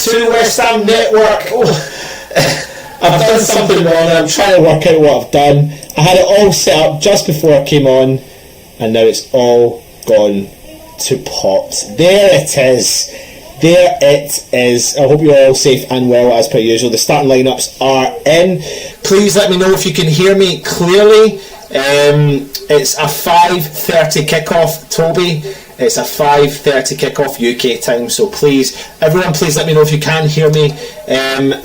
To West Ham Network. Oh, I've done something wrong and I'm trying to work out what I've done. I had it all set up just before I came on and now it's all gone to pot. There it is. There it is. I hope you're all safe and well as per usual. The starting lineups are in. Please let me know if you can hear me clearly. It's a 5:30 kickoff, Toby. It's a 5:30 kickoff UK time, so please, everyone, please let me know if you can hear me,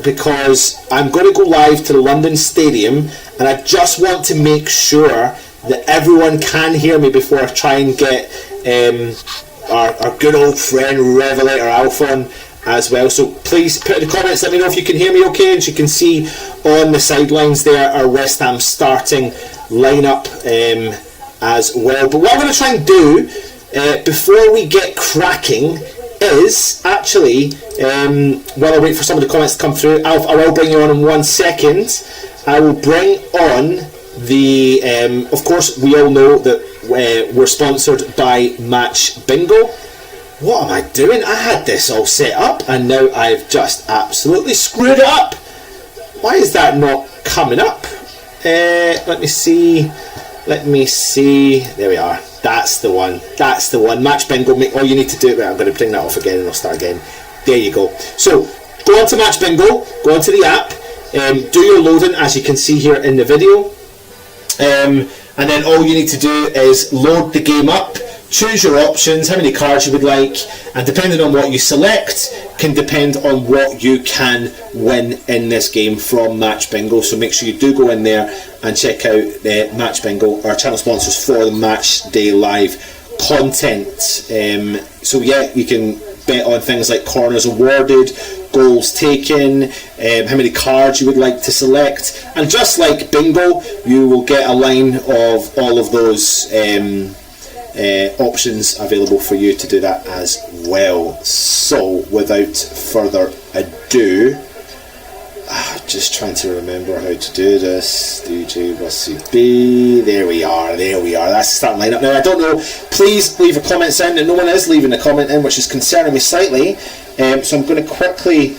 because I'm going to go live to the London Stadium, and I just want to make sure that everyone can hear me before I try and get our good old friend Revelator Alpha on as well. So please put in the comments, let me know if you can hear me okay. And you can see on the sidelines there our West Ham starting lineup as well. But what I'm going to try and do before we get cracking is actually, while I wait for some of the comments to come through, I will bring you on in 1 second. I will bring on the, of course we all know that we're sponsored by Match Bingo. What am I doing? I had this all set up and now I've just absolutely screwed it up. Why is that not coming up? Let me see. There we are. That's the one. Match Bingo. All you need to do, I'm going to bring that off again and I'll start again. There you go. So go on to Match Bingo, go onto the app, do your loading as you can see here in the video, and then all you need to do is load the game up, choose your options, how many cards you would like, and depending on what you select can depend on what you can win in this game from Match Bingo. So make sure you do go in there and check out Match Bingo, our channel sponsors for the Matchday live content. So yeah, you can bet on things like corners awarded, goals taken, how many cards you would like to select, and just like Bingo, you will get a line of all of those options available for you to do that as well. So without further ado, just trying to remember how to do this. DJ 𝗪𝗧 there we are, that's the starting lineup. Now I don't know, please leave a comment in, and no one is leaving a comment in, which is concerning me slightly, so I'm going to quickly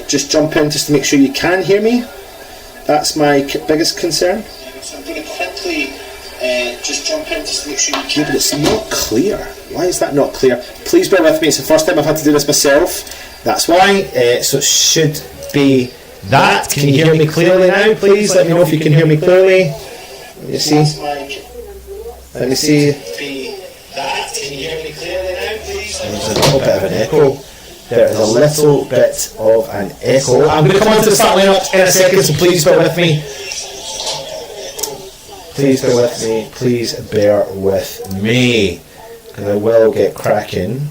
just jump in just to make sure you can hear me. That's my biggest concern. So I'm going to quickly just jump in just to make sure you can. But it's not clear. Why is that not clear? Please bear with me, it's the first time I've had to do this myself, that's why. So it should be that. Can you hear me clearly now? Please let me know if you can hear me clearly. Let me see. Let me see. Can you hear me clearly now, please? There's a little bit of an echo. There is a little bit of an echo. I'm going to come on to the start lineup in a second, so please bear with me. Please bear with me. Please bear with me, because I will get cracking.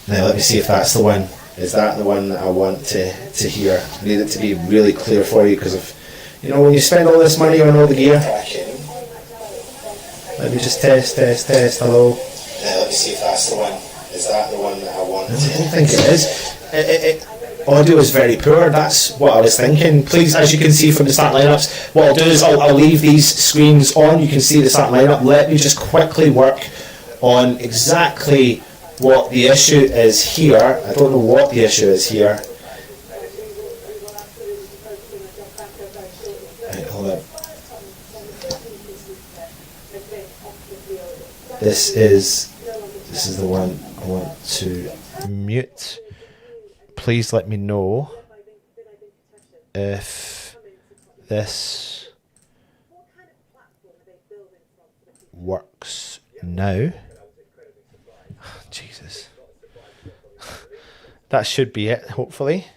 Now let me see if that's the one. Is that the one that I want to hear? I need it to be really clear for you, because of, you know, when you spend all this money on all the gear. Let me just test, hello. Let me see if that's the one. Is that the one that I want? I don't think it is. Audio is very poor, that's what I was thinking. Please, as you can see from the start lineups, what I'll do is I'll leave these screens on. You can see the start lineup. Let me just quickly work on exactly what the issue is here. I don't know what the issue is here. Right, hold up. This is the one I want to mute. please let me know if this works now. Jesus. That should be it, hopefully.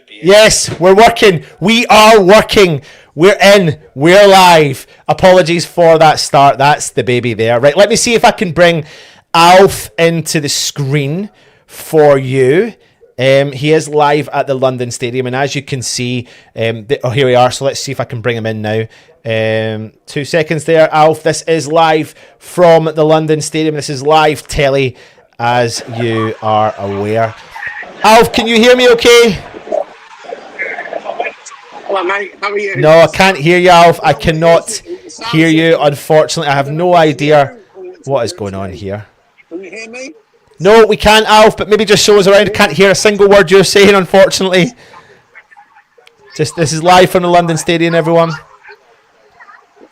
Yes, we're working. We are working. We're in. We're live. Apologies for that start. That's the baby there. Right, let me see if I can bring Alf into the screen for you. He is live at the London Stadium, and as you can see, here we are. So let's see if I can bring him in now. 2 seconds there, Alf. This is live from the London Stadium. This is live telly, as you are aware. Alf, can you hear me okay? Hello, mate. How are you? No, I can't hear you, Alf. I cannot hear you, unfortunately. I have no idea what is going on here. Can you hear me? No, we can't, Alf, but maybe just show us around. I can't hear a single word you're saying, unfortunately. This is live from the London Stadium, everyone.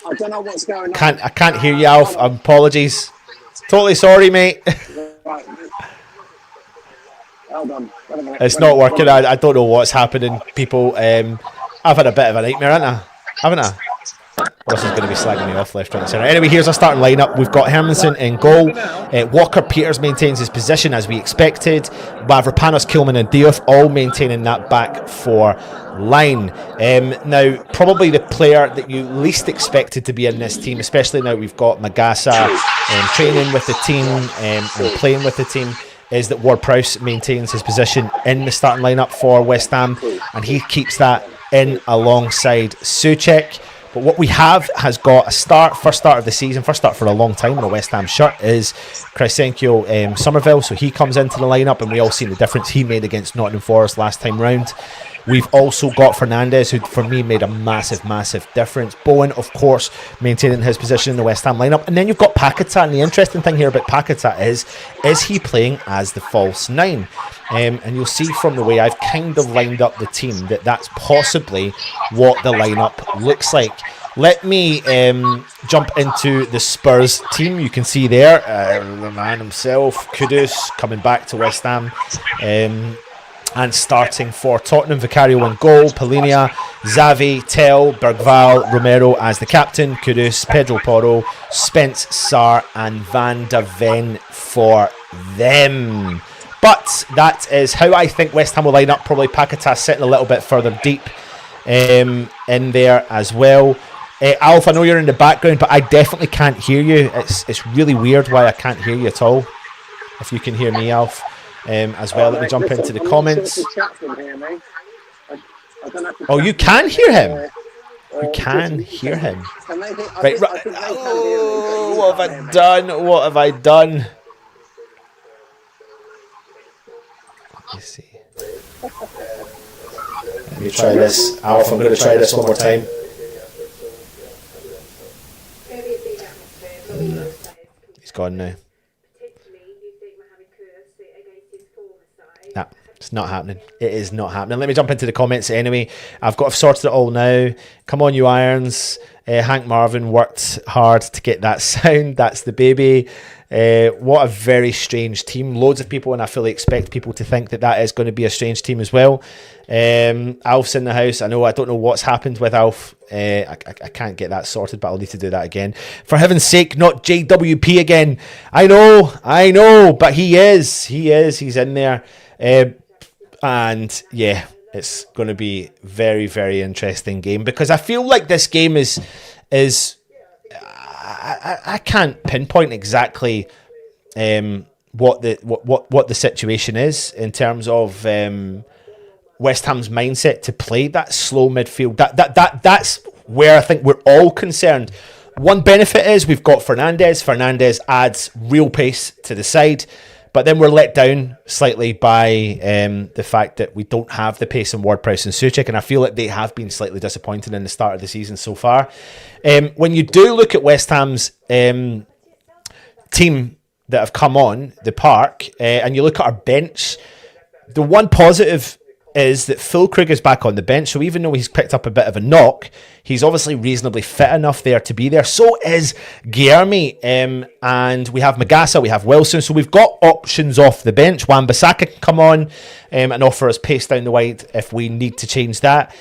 I don't know what's going on. I can't hear you, Alf. Apologies. Totally sorry, mate. Right. Hold on. Wait a minute. It's not working. I don't know what's happening, people. I've had a bit of a nightmare, haven't I? Russ is going to be slagging me off left, right and centre. Anyway, here's our starting lineup. We've got Hermansen in goal. Walker Peters maintains his position as we expected. Mavropanos, Kilman and Diouf all maintaining that back four line. Now, probably the player that you least expected to be in this team, especially now we've got Magasa training with the team and playing with the team, is that Ward-Prowse maintains his position in the starting lineup for West Ham, and he keeps that in alongside Souček. But what we has got first start of the season, first start for a long time in a West Ham shirt, is Crescencio Somerville. So he comes into the lineup, and we all seen the difference he made against Nottingham Forest last time round. We've also got Fernandez, who for me made a massive difference. Bowen, of course, maintaining his position in the West Ham lineup. And then you've got Paquetá, and the interesting thing here about Paquetá is he playing as the false nine? And you'll see from the way I've kind of lined up the team that's possibly what the lineup looks like. Let me jump into the Spurs team. You can see there the man himself, Kudus, coming back to West Ham. And starting for Tottenham, Vicario in goal, Polinia, Xavi, Tel, Bergval, Romero as the captain, Kudus, Pedro Porro, Spence, Sarr and Van de Ven for them. But that is how I think West Ham will line up. Probably Paquetá sitting a little bit further deep in there as well. Alf, I know you're in the background, but I definitely can't hear you. It's really weird why I can't hear you at all. If you can hear me, Alf, as well. Let me jump into the comments. Oh, you can hear him. You can hear him. Right. Oh, what have I done? What have I done? Let me see. Let me try this. Alf, I'm going to try this one more time. He's gone now. Nah, it's not happening. It is not happening. Let me jump into the comments anyway. I've sorted it all now. Come on, you irons. Hank Marvin worked hard to get that sound. That's the baby. What a very strange team. Loads of people, and I fully expect people to think that is going to be a strange team as well. Alf's in the house. I don't know what's happened with Alf. I can't get that sorted, but I'll need to do that again. For heaven's sake, not JWP again. I know, but he is. He's in there. And yeah, it's going to be very, very interesting game, because I feel like this game is I can't pinpoint exactly what the situation is in terms of West Ham's mindset to play that slow midfield. That's where I think we're all concerned. One benefit is we've got Fernandez. Fernandez adds real pace to the side. But then we're let down slightly by the fact that we don't have the pace in Ward-Prowse and Souček, and I feel like they have been slightly disappointed in the start of the season so far. When you do look at West Ham's team that have come on the park, and you look at our bench, the one positive is that Fulkrug is back on the bench, so even though he's picked up a bit of a knock, he's obviously reasonably fit enough there to be there. So is 𝗪𝗪, and we have 𝗪𝗪𝗧, we have Wilson, so we've got options off the bench. wan-Bissaka can come on and offer us pace down the wide if we need to change that.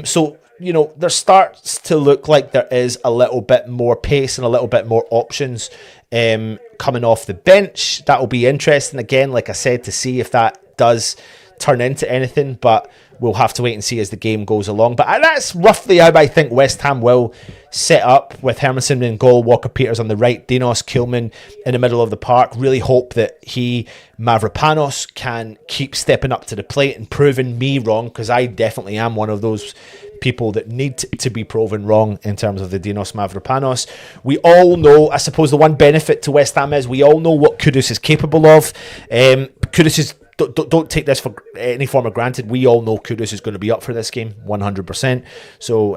So, you know, there starts to look like there is a little bit more pace and a little bit more options coming off the bench. That will be interesting, again, like I said, to see if that does turn into anything, but we'll have to wait and see as the game goes along. But that's roughly how I think West Ham will set up, with Hermansen in goal, Walker-Peters on the right, Dinos, Kilman in the middle of the park. Really hope that 𝗪𝗪𝗧 can keep stepping up to the plate and proving me wrong, because I definitely am one of those people that need to be proven wrong in terms of the Dinos 𝗪𝗪𝗧. We all know, I suppose the one benefit to West Ham is we all know what Kudus is capable of. Kudus is Don't take this for any form of granted. We all know Kudus is going to be up for this game, 100%. So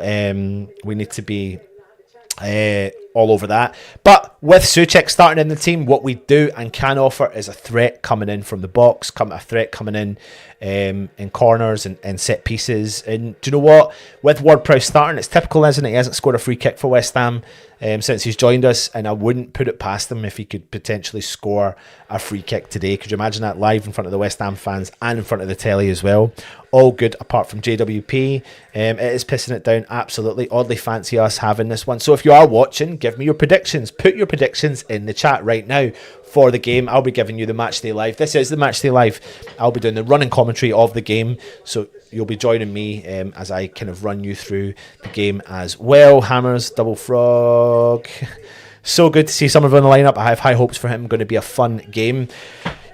we need to be all over that. But with Souček starting in the team, what we do and can offer is a threat coming in from the box, a threat coming in corners and set pieces. And do you know what? With Ward-Prowse starting, it's typical, isn't it? He hasn't scored a free kick for West Ham since he's joined us, and I wouldn't put it past him if he could potentially score a free kick today. Could you imagine that live in front of the West Ham fans and in front of the telly as well? All good apart from JWP. It is pissing it down, absolutely. Oddly fancy us having this one. So if you are watching, give me your predictions. Put your predictions in the chat right now for the game. I'll be giving you the Matchday Live. This is the Matchday Live. I'll be doing the running commentary of the game, so you'll be joining me as I kind of run you through the game as well. Hammers, double frog. So good to see some of them in the lineup. I have high hopes for him. Going to be a fun game.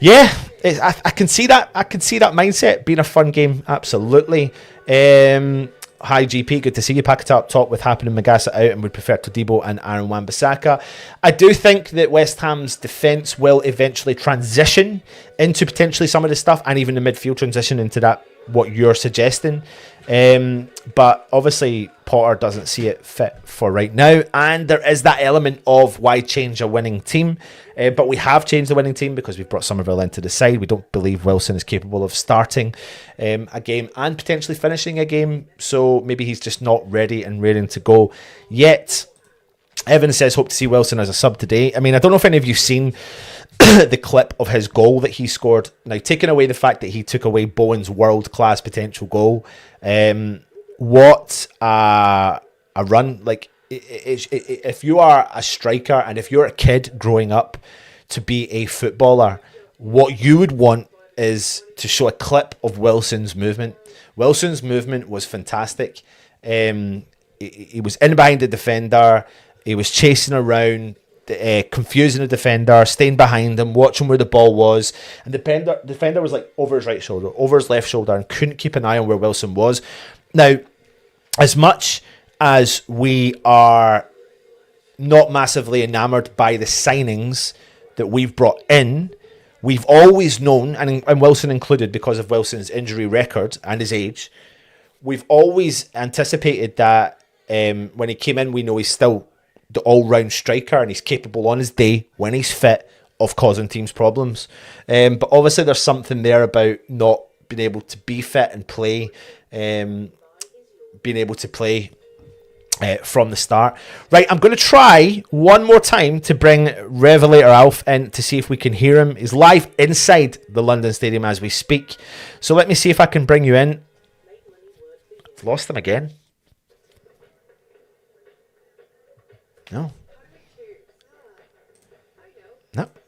Yeah, I can see that. I can see that mindset being a fun game. Absolutely. Hi GP, good to see you. Packet up top with Happen and 𝗪𝗪𝗧 out, and would prefer Todibo and Aaron wan-Bissaka. I do think that West Ham's defence will eventually transition into potentially some of the stuff, and even the midfield transition into that, what you're suggesting. But obviously Potter doesn't see it fit for right now, and there is that element of why change a winning team. But we have changed the winning team because we've brought Somerville into the side. We don't believe Wilson is capable of starting a game and potentially finishing a game, so maybe he's just not ready and raring to go yet. Evan says, hope to see Wilson as a sub today. I mean, I don't know if any of you've seen the clip of his goal that he scored. Now, taking away the fact that he took away Bowen's world-class potential goal, what a run. Like, if you are a striker and if you're a kid growing up to be a footballer, what you would want is to show a clip of Wilson's movement. Wilson's movement was fantastic. He was in behind the defender. He was chasing around, confusing the defender, staying behind him, watching where the ball was. And the defender was like over his right shoulder, over his left shoulder, and couldn't keep an eye on where Wilson was. Now, as much as we are not massively enamoured by the signings that we've brought in, we've always known, and Wilson included because of Wilson's injury record and his age, we've always anticipated that when he came in, we know he's still the all-round striker and he's capable on his day, when he's fit, of causing teams problems. But obviously there's something there about not being able to be fit and play, being able to play from the start. Right, I'm going to try one more time to bring Revelator Alf in to see if we can hear him. He's live inside the London Stadium as we speak. So let me see if I can bring you in. I've lost him again. No,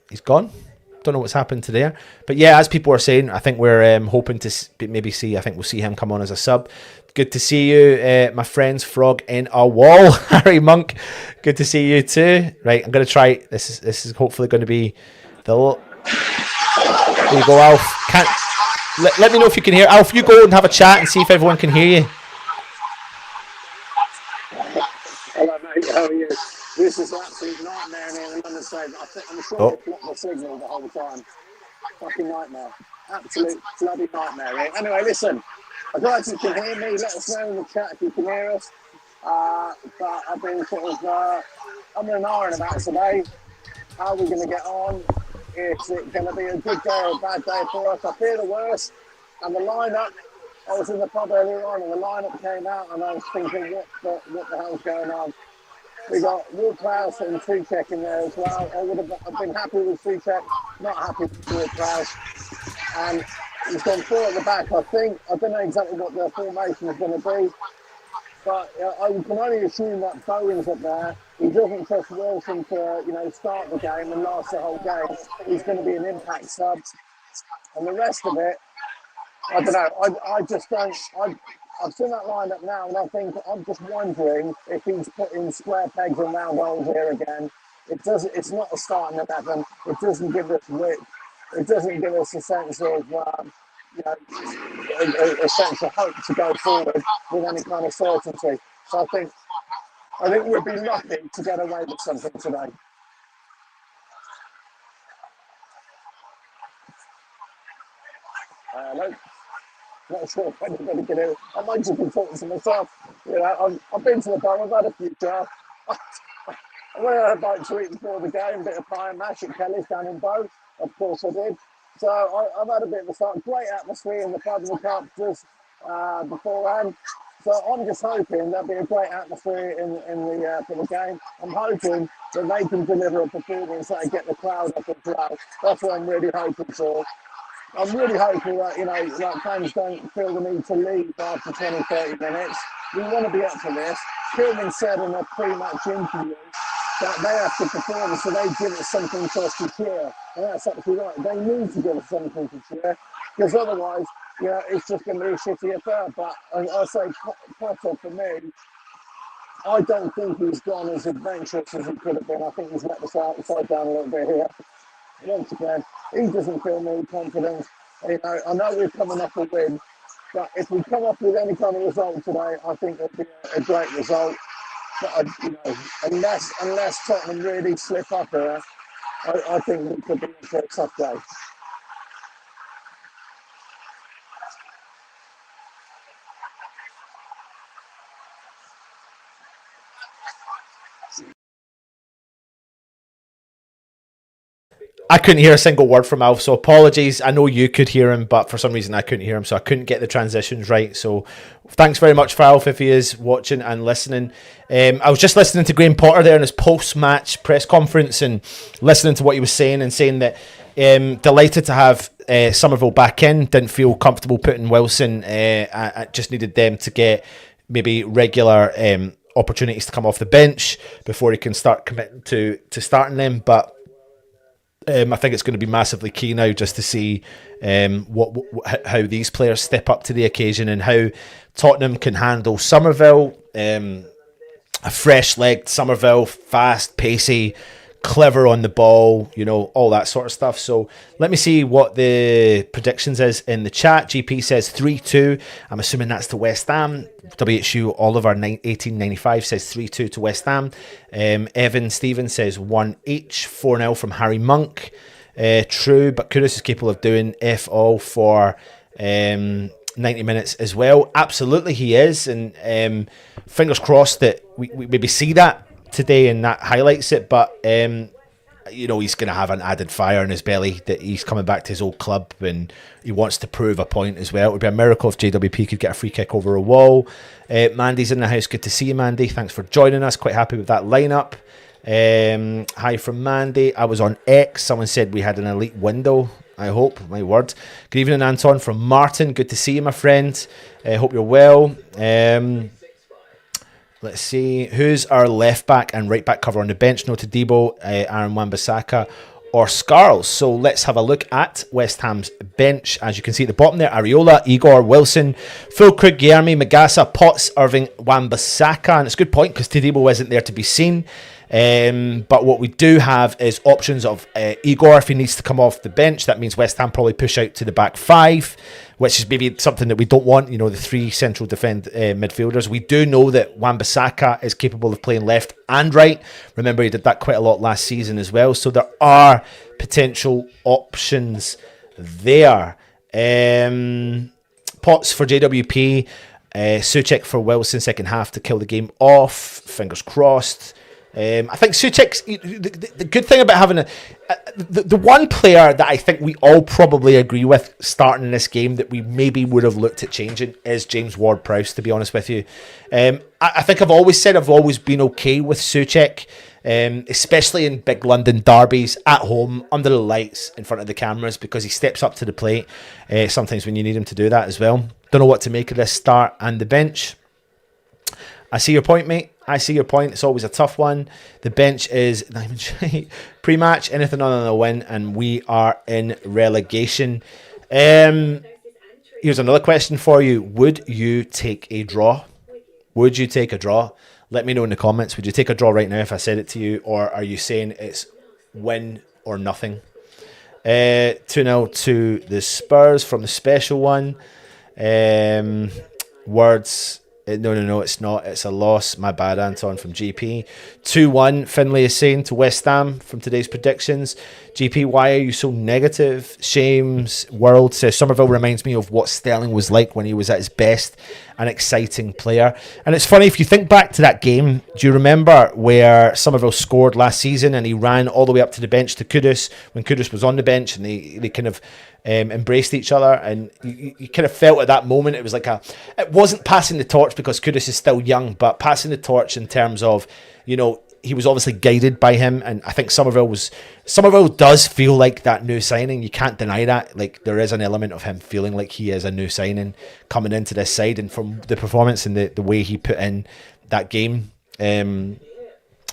he's gone. Don't know what's happened to there. But yeah, as people are saying, I think we're hoping to maybe see, I think we'll see him come on as a sub. Good to see you, my friends Frog in a wall. Harry Monk, good to see you too. Right, I'm going to try, this is hopefully going to be the... There you go, Alf. Let me know if you can hear. Alf, you go and have a chat and see if everyone can hear you. Hello, mate. How are you? This is an absolute nightmare near the London Stadium. I'm sure they blocked the signal the whole time. Fucking nightmare. Absolute bloody nightmare. Right? Anyway, listen. I don't know if you can hear me. Let us know in the chat if you can hear us. But I've been sort of under an hour and about today. How are we going to get on? Is it going to be a good day or a bad day for us? I fear the worst. And the lineup I was in the pub earlier on and the lineup came out and I was thinking, what the hell's going on? We got Ward-Prowse and Souček in there as well. I've been happy with Souček, not happy with Ward-Prowse. And he's gone 4 at the back, I think. I don't know exactly what the formation is going to be. But I can only assume that Bowen's up there. He doesn't trust Wilson to, start the game and last the whole game. He's going to be an impact sub. And the rest of it, I don't know. I just don't. I've seen that lineup now, and I think I'm just wondering if he's putting square pegs in round holes here again. It's not a starting 11. It doesn't give us width. It doesn't give us a sense of, a sense of hope to go forward with any kind of certainty. So I think we'd be lucky to get away with something today. Hello. Not sure if anybody can hear it. I might just be talking to myself. I've been to the bar, I've had a few jars. I went out a bite to eat before the game, a bit of pie and mash at Kelly's down in Bow. Of course I did. So I've had a bit of a start. Great atmosphere in the pub and the cup just beforehand. So I'm just hoping there'll be a great atmosphere for the game. I'm hoping that they can deliver a performance that will get the crowd up as well. That's what I'm really hoping for. I'm really hoping that, fans don't feel the need to leave after 20, 30 minutes. We want to be up for this. Kilman said in a pre-match interview that they have to perform, so they give us something for us to cheer. And that's absolutely right. They need to give us something to cheer, because otherwise, it's just going to be a shitty affair. But I say, Potter, for me, I don't think he's gone as adventurous as he could have been. I think he's let us outside down a little bit here. Once again, he doesn't feel no confidence. I know we're coming off a win, but if we come up with any kind of result today, I think it'll be a great result. But unless Tottenham really slip up here, I think we could be in for a tough day. I couldn't hear a single word from Alf, so apologies. I know you could hear him, but for some reason I couldn't hear him, so I couldn't get the transitions right. So thanks very much for Alf if he is watching and listening. I was just listening to Graham Potter there in his post-match press conference and listening to what he was saying and saying that delighted to have Somerville back in. Didn't feel comfortable putting Wilson. I just needed them to get maybe regular opportunities to come off the bench before he can start committing to starting them. But I think it's going to be massively key now just to see how these players step up to the occasion and how Tottenham can handle Somerville. A fresh-legged Somerville, fast, pacey, clever on the ball, all that sort of stuff. So let me see what the predictions is in the chat. GP says 3-2. I'm assuming that's to West Ham. WHU Oliver 1895 says 3-2 to West Ham. Evan Stevens says 1-each. 4-0 from Harry Monk. True, but Kudus is capable of doing F all for 90 minutes as well. Absolutely he is, and fingers crossed that we maybe see that today and that highlights it. But he's going to have an added fire in his belly that he's coming back to his old club and he wants to prove a point as well. It would be a miracle if JWP could get a free kick over a wall. Mandy's in the house. Good to see you, Mandy. Thanks for joining us. Quite happy with that lineup. Hi from Mandy. I was on X. Someone said we had an elite window. I hope, my word. Good evening, Anton from Martin. Good to see you, my friend. Hope you're well. Let's see. Who's our left back and right back cover on the bench? No Todibo, Aaron Wan-Bissaka or Scarles. So let's have a look at West Ham's bench. As you can see at the bottom there, Areola, Igor, Wilson, Füllkrug, Guilherme, Magasa, Potts, Irving, Wan-Bissaka. And it's a good point because Todibo isn't there to be seen. But what we do have is options of Igor if he needs to come off the bench. That means West Ham probably push out to the back five, which is maybe something that we don't want, the three central midfielders. We do know that Wan-Bissaka is capable of playing left and right. Remember, he did that quite a lot last season as well. So there are potential options there. Potts for JWP, Souček for Wilson, second half to kill the game off. Fingers crossed. I think Souček's the good thing about having the one player that I think we all probably agree with starting in this game that we maybe would have looked at changing is James Ward-Prowse, to be honest with you. I think I've always said I've always been okay with Souček, especially in big London derbies, at home, under the lights, in front of the cameras, because he steps up to the plate sometimes when you need him to do that as well. Don't know what to make of this start and the bench. I see your point, mate. I see your point. It's always a tough one. The bench is pre-match, anything other than a win, and we are in relegation. Here's another question for you. Would you take a draw? Would you take a draw? Let me know in the comments. Would you take a draw right now if I said it to you? Or are you saying it's win or nothing? 2-0 to the Spurs from the special one. Words... No, it's not. It's a loss. My bad, Anton from GP. 2-1, Finlay is saying to West Ham from today's predictions. GP, why are you so negative? Shames World says, Somerville reminds me of what Sterling was like when he was at his best. An exciting player. And it's funny, if you think back to that game, do you remember where Somerville scored last season and he ran all the way up to the bench to Kudus when Kudus was on the bench, and they kind of embraced each other, and you kind of felt at that moment it was like it wasn't passing the torch because Kudus is still young, but passing the torch in terms of, he was obviously guided by him, and I think Somerville does feel like that new signing. You can't deny that. Like, there is an element of him feeling like he is a new signing coming into this side, and from the performance and the way he put in that game, the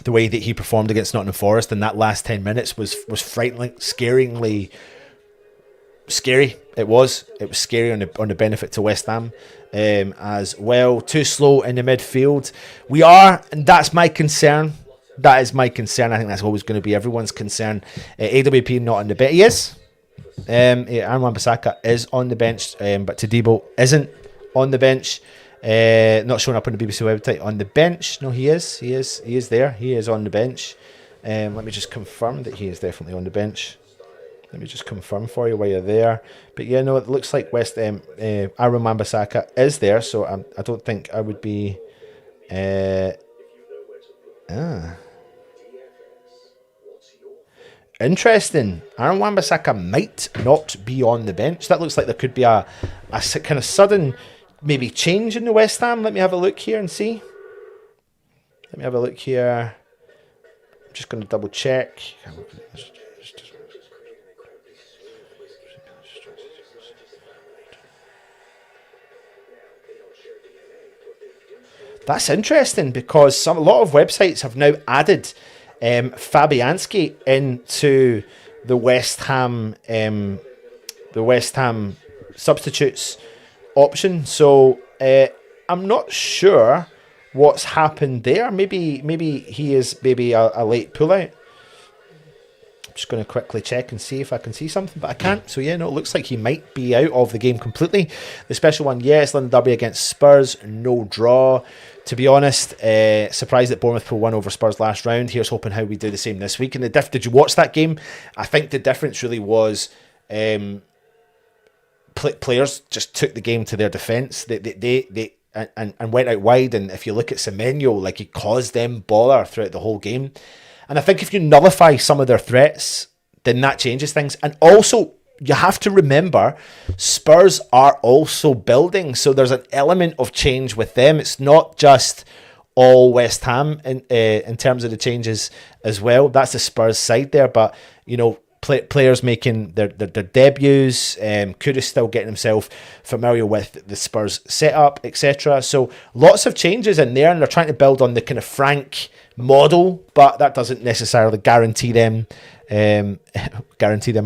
way that he performed against Nottingham Forest in that last 10 minutes was frightening, scaringly scary. It was scary on the benefit to West Ham as well. Too slow in the midfield. We are, and that's my concern. That is my concern. I think that's always going to be everyone's concern. AWP not on the bench. He is. Aaron Wan-Bissaka is on the bench, but Todibo isn't on the bench. Not showing up on the BBC website on the bench. No, he is. He is there. He is on the bench. Let me just confirm that he is definitely on the bench. Let me just confirm for you while you're there. But yeah, no, it looks like Aaron Wan-Bissaka is there, so I don't think I would be... Interesting. Aaron Wan-Bissaka might not be on the bench. That looks like there could be a kind of sudden maybe change in the West Ham. Let me have a look here and see. Let me have a look here. I'm just going to double check. That's interesting, because a lot of websites have now added Fabianski into the West Ham substitutes option. So I'm not sure what's happened there. Maybe he is a late pullout. I'm just going to quickly check and see if I can see something, but I can't. So yeah, no, it looks like he might be out of the game completely. The special one, yes, London Derby against Spurs, no draw. To be honest, surprised that Bournemouth pulled one over Spurs last round. Here's hoping how we do the same this week. And did you watch that game? I think the difference really was players just took the game to their defence. They went out wide. And if you look at Semenyo, like, he caused them bother throughout the whole game. And I think if you nullify some of their threats, then that changes things. And also, you have to remember, Spurs are also building, so there's an element of change with them. It's not just all West Ham in terms of the changes as well. That's the Spurs side there, but players making their debuts. Kudus still getting himself familiar with the Spurs setup, etc. So lots of changes in there, and they're trying to build on the kind of Frank model, but that doesn't necessarily guarantee them a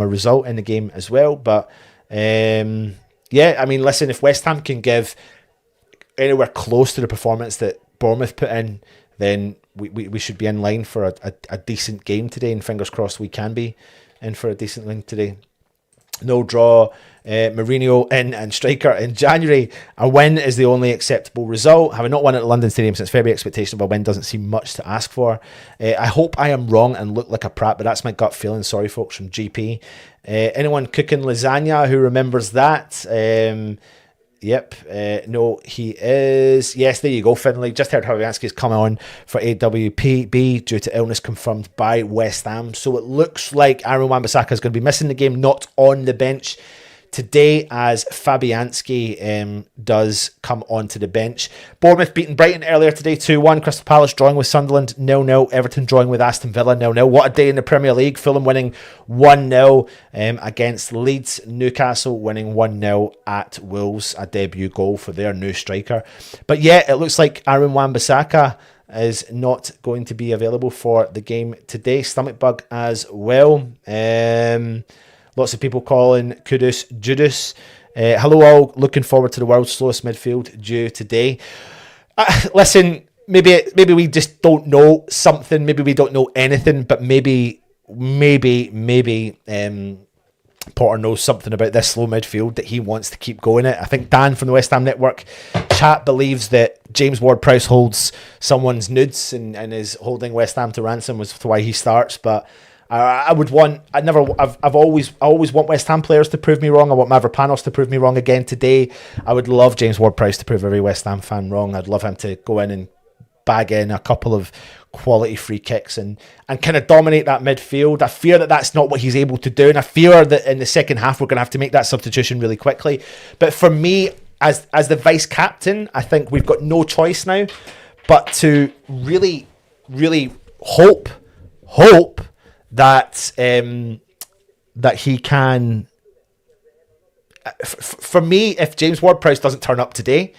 result in the game as well. But yeah, I mean, listen, if West Ham can give anywhere close to the performance that Bournemouth put in, then we should be in line for a decent game today, and fingers crossed we can be in for a decent win today. No draw. Mourinho in and striker in January. A win is the only acceptable result. Having not won at the London Stadium since February, expectation of a win doesn't seem much to ask for. I hope I am wrong and look like a prat, but that's my gut feeling. Sorry, folks, from GP. Anyone cooking lasagna who remembers that? Yep. No, he is. Yes, there you go, Finlay. Just heard Fabianski's come on for AWPB due to illness confirmed by West Ham. So it looks like Aaron Wan-Bissaka is going to be missing the game, not on the bench today, as Fabianski does come onto the bench. Bournemouth beating Brighton earlier today 2-1. Crystal Palace drawing with Sunderland 0-0. Everton drawing with Aston Villa 0-0. What a day in the Premier League. Fulham winning 1-0 against Leeds. Newcastle winning 1-0 at Wolves. A debut goal for their new striker. But yeah, it looks like Aaron Wan-Bissaka is not going to be available for the game today. Stomach bug as well. Lots of people calling Kudus Judas. Hello all, looking forward to the world's slowest midfield due today. Listen, maybe we just don't know something. Maybe we don't know anything, but maybe Potter knows something about this slow midfield that he wants to keep going it. I think Dan from the West Ham Network chat believes that James Ward-Prowse holds someone's nudes and is holding West Ham to ransom as to why he starts, but I always want West Ham players to prove me wrong. I want Mavropanos to prove me wrong again today. I would love James Ward-Prowse to prove every West Ham fan wrong. I'd love him to go in and bag in a couple of quality free kicks and kind of dominate that midfield. I fear that that's not what he's able to do, and I fear that in the second half we're going to have to make that substitution really quickly. But for me, as the vice captain, I think we've got no choice now but to really, really hope that that he can. For me, if James Ward-Prowse doesn't turn up today,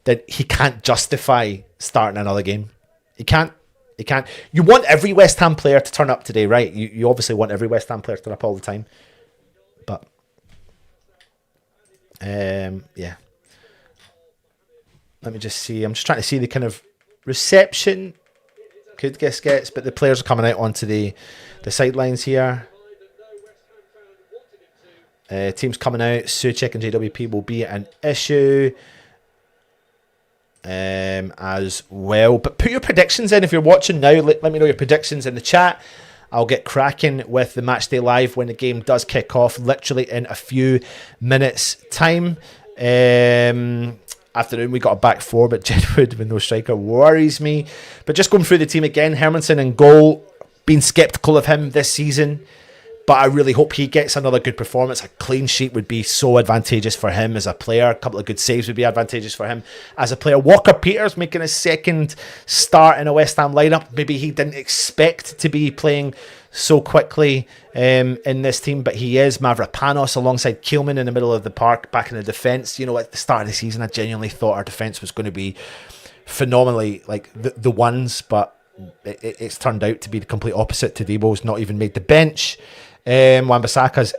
then he can't justify starting another game. He can't. You want every West Ham player to turn up today, right? You obviously want every West Ham player to turn up all the time. But yeah. Let me just see. I'm just trying to see the kind of reception Kudus gets, but the players are coming out onto the sidelines here. Teams coming out. Souček and JWP will be an issue as well. But put your predictions in if you're watching now. Let me know your predictions in the chat. I'll get cracking with the Matchday Live when the game does kick off, literally in a few minutes' time. Afternoon, we got a back four, but Jedwood with no striker worries me. But just going through the team again, Hermansen in goal. Been sceptical of him this season, but I really hope he gets another good performance. A clean sheet would be so advantageous for him as a player. A couple of good saves would be advantageous for him as a player. Walker Peters making his second start in a West Ham lineup. Maybe he didn't expect to be playing so quickly in this team, but he is. Mavropanos alongside Keelman in the middle of the park, back in the defence. You know, at the start of the season, I genuinely thought our defence was going to be phenomenally like the ones, but it's turned out to be the complete opposite. Tadebo's not even made the bench. Wan-Bissaka's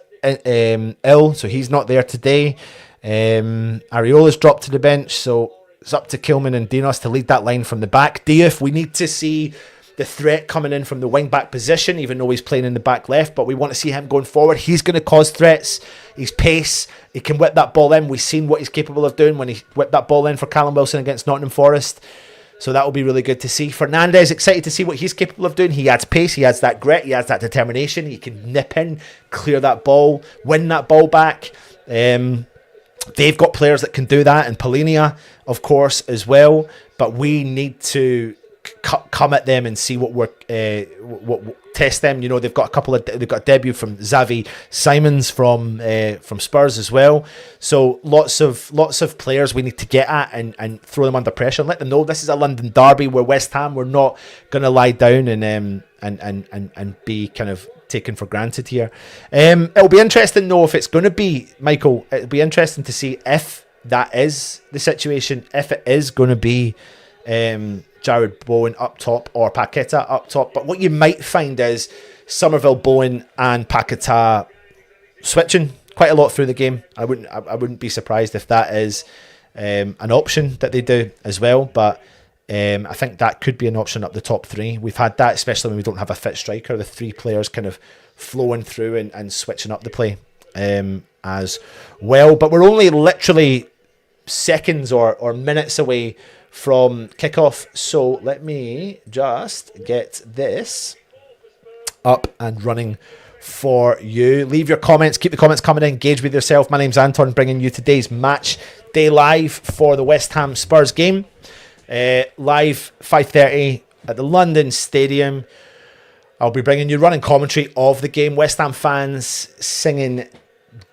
ill, so he's not there today. Areola's dropped to the bench, so it's up to Keelman and Dinos to lead that line from the back. Diouf, we need to see the threat coming in from the wing back position, even though he's playing in the back left, but we want to see him going forward. He's going to cause threats. He's pace. He can whip that ball in. We've seen what he's capable of doing when he whipped that ball in for Callum Wilson against Nottingham Forest. So that will be really good to see. Fernandez, excited to see what he's capable of doing. He adds pace, he adds that grit, he adds that determination. He can nip in, clear that ball, win that ball back. They've got players that can do that, and Polinia, of course, as well. But we need to come at them and see what test them. You know, they've got a debut from Xavi Simons from Spurs as well. So lots of players we need to get at and throw them under pressure and let them know this is a London derby. We're West Ham. We're not going to lie down and be kind of taken for granted here. It'll be interesting though if it's going to be, Michael, it'll be interesting to see if that is the situation, if it is going to be Jared Bowen up top or Paqueta up top. But what you might find is Somerville, Bowen and Paqueta switching quite a lot through the game. I wouldn't be surprised if that is an option that they do as well. But I think that could be an option up the top three. We've had that, especially when we don't have a fit striker, the three players kind of flowing through and switching up the play as well. But we're only literally seconds or minutes away from kickoff, so let me just get this up and running for you. Leave your comments, keep the comments coming in, engage with yourself. My name's Anton, bringing you today's match Matchday live for the West Ham Spurs game. Live 5:30 at the London Stadium. I'll be bringing you running commentary of the game. West Ham fans singing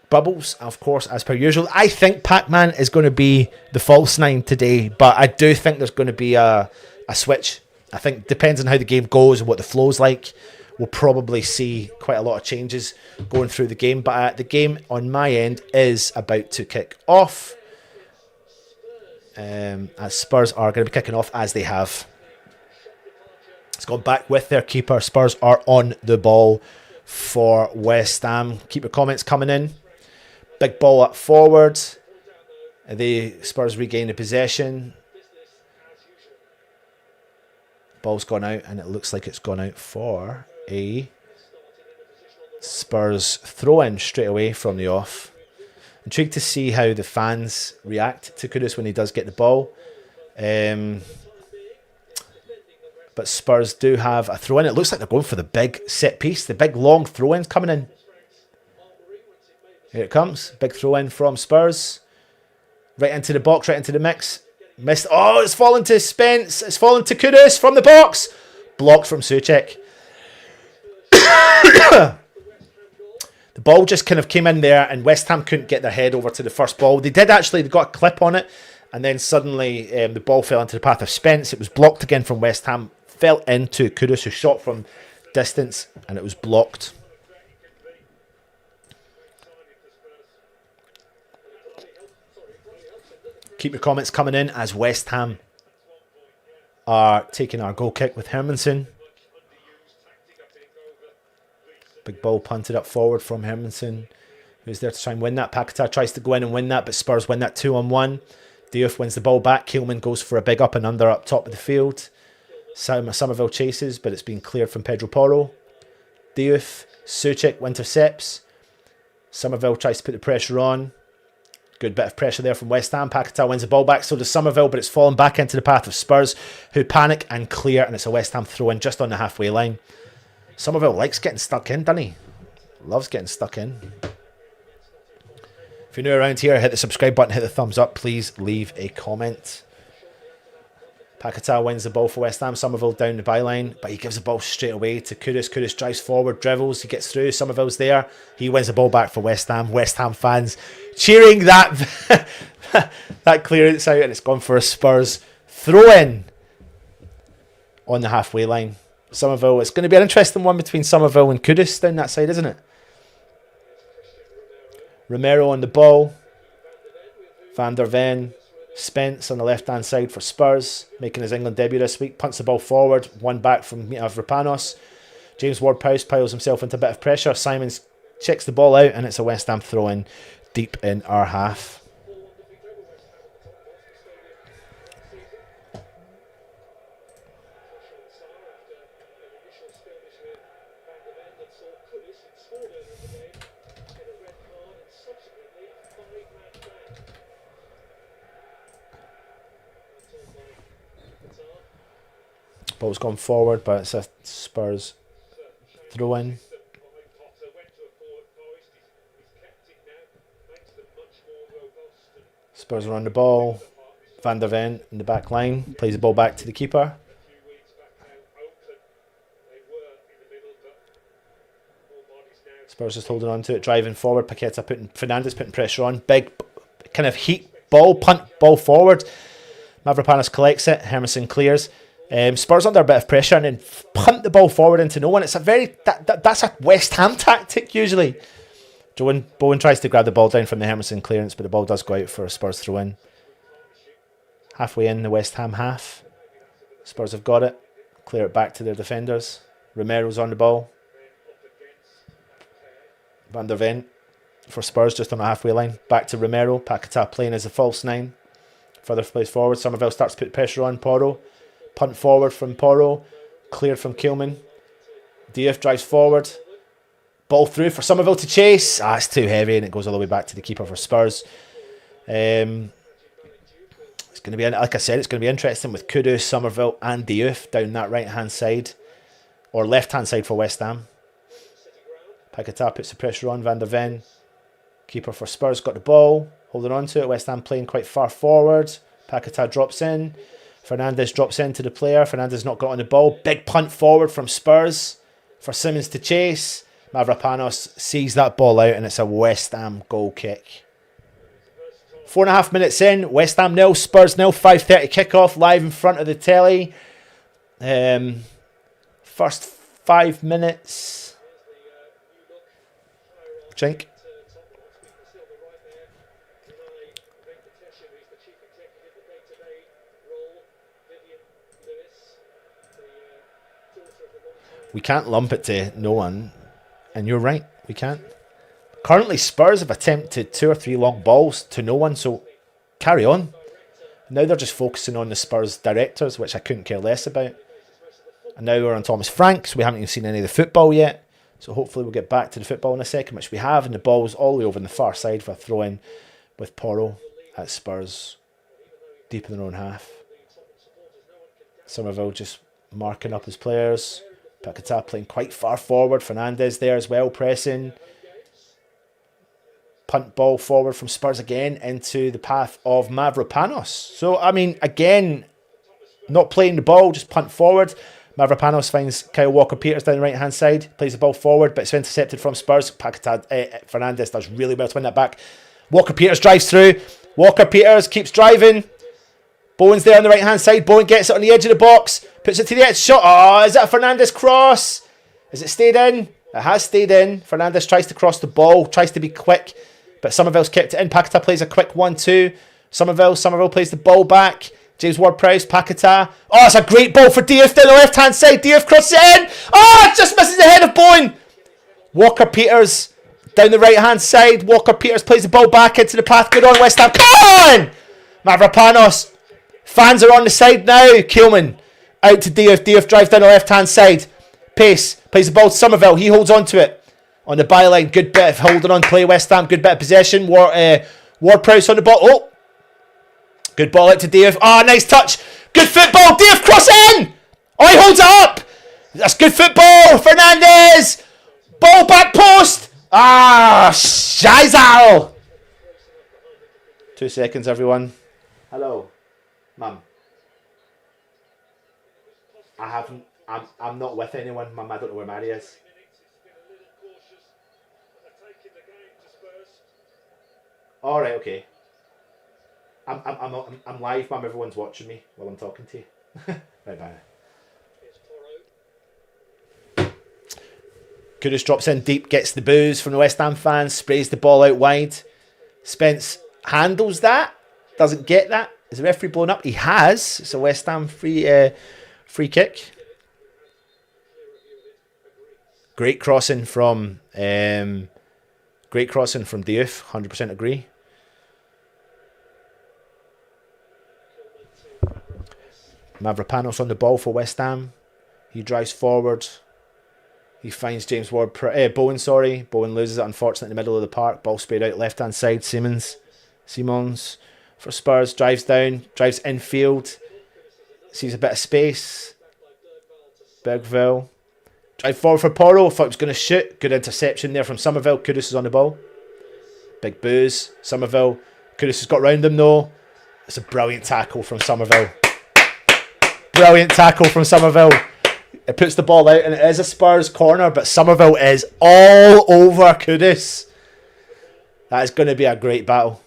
Bubbles, of course, as per usual. I think Pac-Man is going to be the false nine today, but I do think there's going to be a switch. I think depends on how the game goes and what the flow's like. We'll probably see quite a lot of changes going through the game, but the game on my end is about to kick off. As Spurs are going to be kicking off as they have. It's gone back with their keeper. Spurs are on the ball for West Ham. Keep your comments coming in. Big ball up forward. The Spurs regain the possession. Ball's gone out, and it looks like it's gone out for a Spurs throw-in straight away from the off. Intrigued to see how the fans react to Kudus when he does get the ball. But Spurs do have a throw-in. It looks like they're going for the big set piece. The big long throw-in's coming in. Here it comes. Big throw-in from Spurs. Right into the box, right into the mix. Missed. Oh, it's fallen to Spence. It's fallen to Kudus from the box. Blocked from Souček. The ball just kind of came in there and West Ham couldn't get their head over to the first ball. They did actually. They got a clip on it. And then suddenly the ball fell into the path of Spence. It was blocked again from West Ham. Fell into Kudus, who shot from distance. And it was blocked. Keep your comments coming in as West Ham are taking our goal kick with Hermansen. Big ball punted up forward from Hermansen, who's there to try and win that. Paquetá tries to go in and win that, but Spurs win that 2-on-1. Diouf wins the ball back. Keelman goes for a big up and under up top of the field. Somerville chases, but it's been cleared from Pedro Porro. Diouf, Souček intercepts. Somerville tries to put the pressure on. Good bit of pressure there from West Ham. Paquetá wins the ball back, so does Somerville, but it's fallen back into the path of Spurs, who panic and clear, and it's a West Ham throw-in just on the halfway line. Somerville likes getting stuck in, doesn't he? Loves getting stuck in. If you're new around here, hit the subscribe button, hit the thumbs up. Please leave a comment. Paquetá wins the ball for West Ham. Somerville down the byline, but he gives the ball straight away to Kudus. Kudus drives forward, dribbles, he gets through. Somerville's there. He wins the ball back for West Ham. West Ham fans cheering that that clearance out, and it's gone for a Spurs throw-in on the halfway line. Somerville, it's going to be an interesting one between Somerville and Kudus down that side, isn't it? Romero on the ball. Van der Ven. Spence on the left-hand side for Spurs, making his England debut this week. Punts the ball forward, one back from Mavropanos. James Ward-Prowse piles himself into a bit of pressure. Simons checks the ball out, and it's a West Ham throw-in deep in our half. Ball's gone forward, but it's a Spurs throw-in. Spurs are on the ball. Van der Ven in the back line. Plays the ball back to the keeper. Spurs just holding on to it, driving forward. Fernandes putting pressure on. Big kind of heat ball, punt ball forward. Mavropanos collects it. Hermansen clears. Spurs under a bit of pressure and then punt the ball forward into no one. It's a very that's a West Ham tactic usually. Bowen tries to grab the ball down from the Hermansen clearance, but the ball does go out for a Spurs throw-in. Halfway in the West Ham half. Spurs have got it. Clear it back to their defenders. Romero's on the ball. Van der Ven for Spurs just on the halfway line. Back to Romero. Paquetá playing as a false nine. Further plays forward. Somerville starts to put pressure on Porro. Punt forward from Porro. Cleared from Keelman. Diouf drives forward. Ball through for Somerville to chase. It's too heavy and it goes all the way back to the keeper for Spurs. It's going to be, like I said, it's going to be interesting with Kudus, Somerville and Diouf down that right-hand side. Or left-hand side for West Ham. Paquetá puts the pressure on Van der Ven. Keeper for Spurs got the ball. holding on to it. West Ham playing quite far forward. Paquetá drops in. Fernandes drops into the player. Fernandes not got on the ball. Big punt forward from Spurs for Simmons to chase. Mavropanos sees that ball out and it's a West Ham goal kick. 4.5 minutes in. West Ham 0, Spurs 0. 5:30 kickoff live in front of the telly. First 5 minutes. Chink. We can't lump it to no one. And you're right, we can't. Currently, Spurs have attempted 2 or 3 long balls to no one, so carry on. Now they're just focusing on the Spurs directors, which I couldn't care less about. And now we're on Thomas Frank, so we haven't even seen any of the football yet. So hopefully we'll get back to the football in a second, which we have. And the ball's all the way over on the far side for a throw-in with Porro at Spurs, deep in their own half. Somerville just marking up his players. Paquetá playing quite far forward. Fernandes there as well, pressing. Punt ball forward from Spurs again into the path of Mavropanos. So, I mean, again, not playing the ball, just punt forward. Mavropanos finds Kyle Walker-Peters down the right-hand side, plays the ball forward, but it's intercepted from Spurs. Fernandes does really well to win that back. Walker-Peters drives through. Walker-Peters keeps driving. Bowen's there on the right-hand side. Bowen gets it on the edge of the box, puts it to the edge. Shot. Oh, is that a Fernandes cross? Has it stayed in? It has stayed in. Fernandes tries to cross the ball, tries to be quick, but Somerville's kept it in. Paquetá plays a quick 1-2. Somerville plays the ball back. James Ward-Prowse, Paquetá. Oh, it's a great ball for Diouf down the left-hand side. Diouf crosses it in. Oh, it just misses the head of Bowen. Walker-Peters down the right-hand side. Walker-Peters plays the ball back into the path. Good on, West Ham. Come on! Mavropanos. Fans are on the side now. Keelman out to Diouf. Diouf drives down the left-hand side. Pace. Plays the ball to Somerville. He holds on to it. On the byline. Good bit of holding on play, West Ham. Good bit of possession. Ward-Prowse on the ball. Oh! Good ball out to Diouf. Ah, nice touch. Good football. Diouf cross in. Oh, he holds it up. That's good football. Fernandes. Ball back post. Ah, Scheisel. 2 seconds, everyone. Hello, Mum. I'm not with anyone, Mum. I don't know where Mary is. All right, okay. I'm live, Mum. Everyone's watching me while I'm talking to you. Right, bye. Kudus drops in deep, gets the boos from the West Ham fans, sprays the ball out wide. Spence handles that, doesn't get that. Is the referee blown up? He has. It's a West Ham free kick. Great crossing from Diouf. 100% agree. Mavropanos on the ball for West Ham. He drives forward. He finds James Bowen. Bowen loses it, unfortunately, in the middle of the park. Ball sprayed out left hand side. Simons for Spurs. Drives down. Drives infield. Sees a bit of space. Bergville. Drive forward for Porro. Thought he was going to shoot. Good interception there from Somerville. Kudus is on the ball. Big boos. Somerville. Kudus has got round him though. It's a brilliant tackle from Somerville. Brilliant tackle from Somerville. It puts the ball out and it is a Spurs corner, but Somerville is all over Kudus. That is going to be a great battle.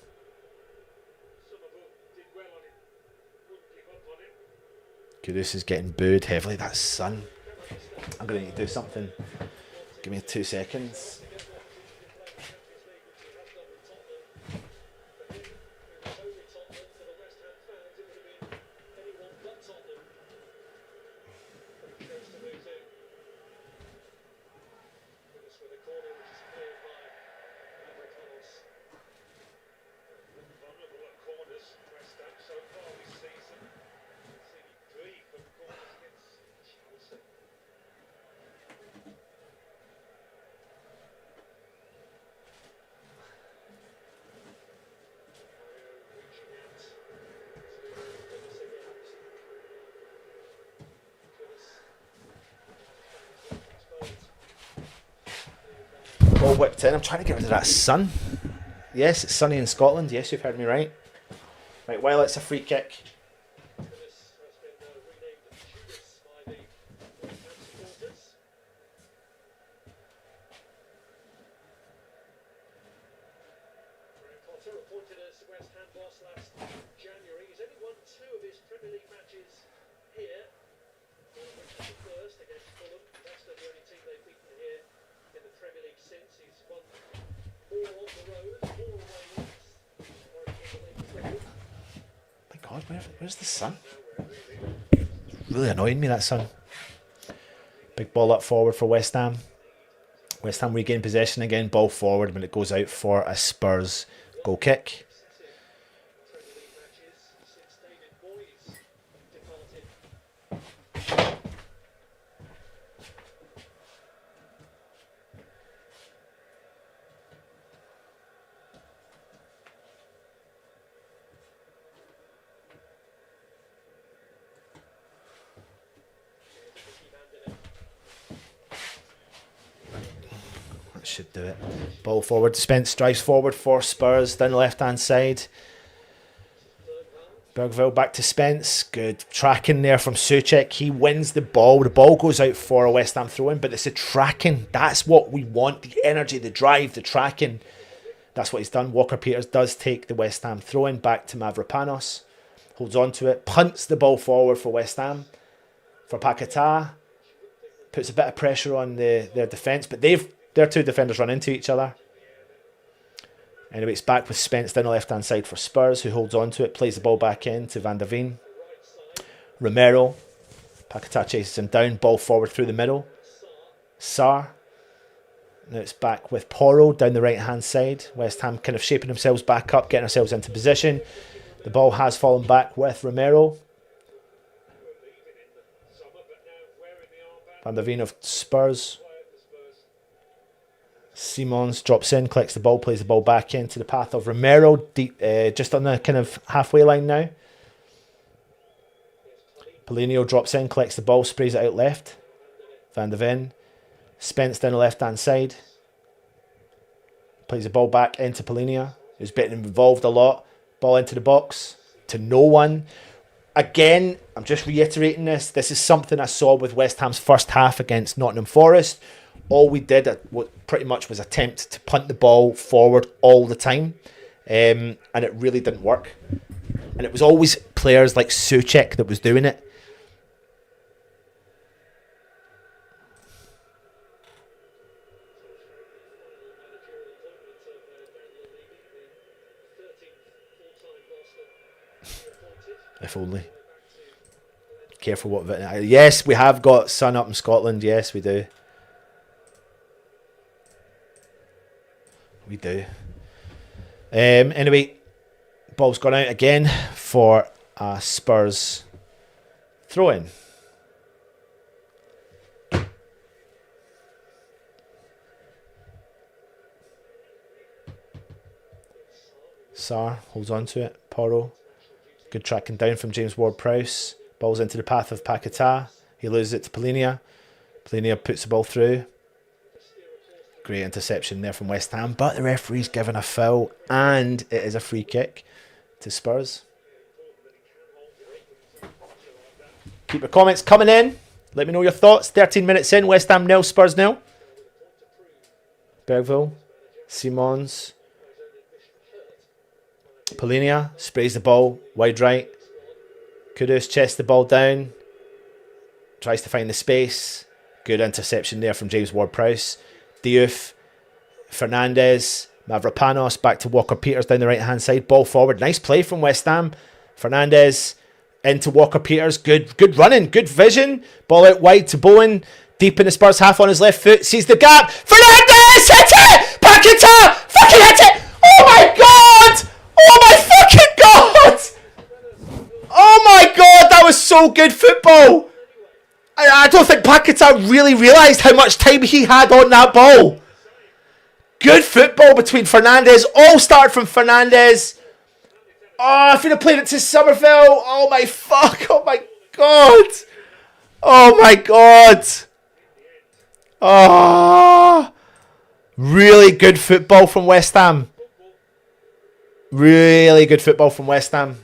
Kudus is getting booed heavily. That's Son. I'm going to need to do something. Give me 2 seconds. Ball whipped in. I'm trying to get rid of that Son. Yes, it's sunny in Scotland. Yes, you've heard me right. Right, well, it's a free kick. Appointed as West Ham boss last January. He's only won 2 of his Premier League matches here. The first against Fulham. That's the only team they've beaten here in the Premier League since. He's won more on the road, more away wins. My God, where's the sun? It's really annoying me, that sun. Big ball up forward for West Ham. West Ham regain possession again. Ball forward when it goes out for a Spurs goal kick. Should do it. Ball forward. Spence drives forward for Spurs down the left hand side. Bergville back to Spence. Good tracking there from Souček. He wins the ball. The ball goes out for a West Ham throw in, but it's the tracking. That's what we want. The energy, the drive, the tracking. That's what he's done. Walker-Peters does take the West Ham throw in back to 𝗪𝗧. Holds on to it. Punts the ball forward for West Ham. For Paquetá. Puts a bit of pressure on their defence, but their two defenders run into each other. Anyway, it's back with Spence down the left-hand side for Spurs, who holds on to it, plays the ball back in to Van der Veen. Romero. Paquetá chases him down, ball forward through the middle. Sarr. Now it's back with Porro down the right-hand side. West Ham kind of shaping themselves back up, getting ourselves into position. The ball has fallen back with Romero. Van der Veen of Spurs. Simons drops in, collects the ball, plays the ball back into the path of Romero, deep, just on the kind of halfway line now. Paulinho drops in, collects the ball, sprays it out left. Van der Ven. Spence down the left-hand side. Plays the ball back into Paulinho, who's been involved a lot. Ball into the box, to no one. Again, I'm just reiterating this. This is something I saw with West Ham's first half against Nottingham Forest. All we did pretty much was attempt to punt the ball forward all the time. And it really didn't work. And it was always players like Souček that was doing it. If only. Careful what... Yes, we have got sun up in Scotland. Yes, we do. We do. Anyway, ball's gone out again for a Spurs throw-in. Sarr holds on to it. Porro. Good tracking down from James Ward-Prowse. Ball's into the path of Paquetá. He loses it to Paulinho. Paulinho puts the ball through. Great interception there from West Ham, but the referee's given a foul, and it is a free kick to Spurs. Keep your comments coming in. Let me know your thoughts. 13 minutes in, West Ham 0, Spurs 0. Bergville, Simons, Paulinho sprays the ball wide right. Kudus chests the ball down, tries to find the space. Good interception there from James Ward-Prowse. Diouf, Fernandes, 𝗪𝗧 back to Walker-Peters down the right hand side. Ball forward, nice play from West Ham. Fernandes into Walker-Peters, good running, good vision. Ball out wide to Bowen, deep in the Spurs half on his left foot, sees the gap. Fernandes hit it! Paquetá fucking hit it! Oh my god! Oh my fucking god! Oh my god, that was so good football! I don't think Paquetá really realised how much time he had on that ball. Good football between Fernandes. All started from Fernandes. Oh, if he'd have played it to Somerville. Oh my fuck. Oh my god. Oh my god. Oh. Really good football from West Ham. Really good football from West Ham.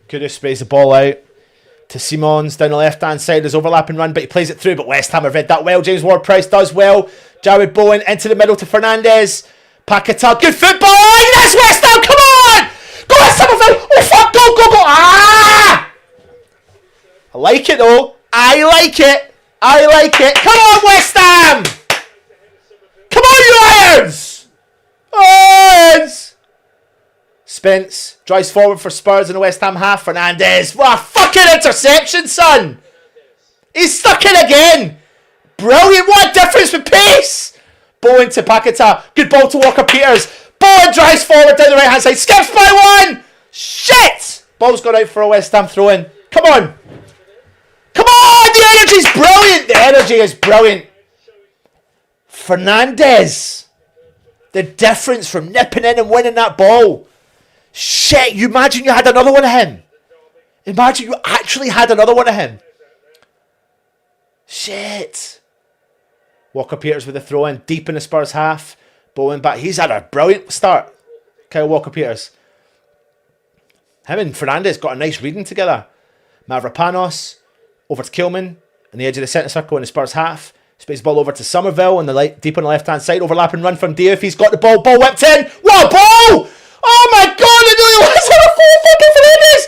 Kudus sprays the ball out to Simons down the left-hand side. There's overlapping run, but he plays it through. But West Ham have read that well. James Ward-Prowse does well. Jared Bowen into the middle to Fernandez. Paquetá, good football. Oh, that's West Ham. Come on! Go West Ham! Oh fuck! Go! Go! Go! Ah! I like it though. I like it. I like it. Come on, West Ham! Come on, you Irons! Irons! Spence drives forward for Spurs in the West Ham half. Fernandez. What a fucking interception, son! He's stuck in again. Brilliant. What a difference with pace. Bowen to Paquetá. Good ball to Walker-Peters. Bowen drives forward down the right hand side. Skips by one. Shit! Ball's gone out for a West Ham throw in. Come on. Come on! The energy's brilliant. The energy is brilliant. Fernandez. The difference from nipping in and winning that ball. Shit, you imagine you had another one of him. Imagine you actually had another one of him. Shit. Walker-Peters with a throw in deep in the Spurs half. Bowen back. He's had a brilliant start. Kyle Walker-Peters. Him and Fernandez got a nice reading together. Mavropanos over to Kilman on the edge of the centre circle in the Spurs half. Space ball over to Somerville on the deep on the left hand side. Overlapping run from Diouf. He's got the ball. Ball whipped in. What a ball! Oh my god! It nearly was a full fucking Fernandez.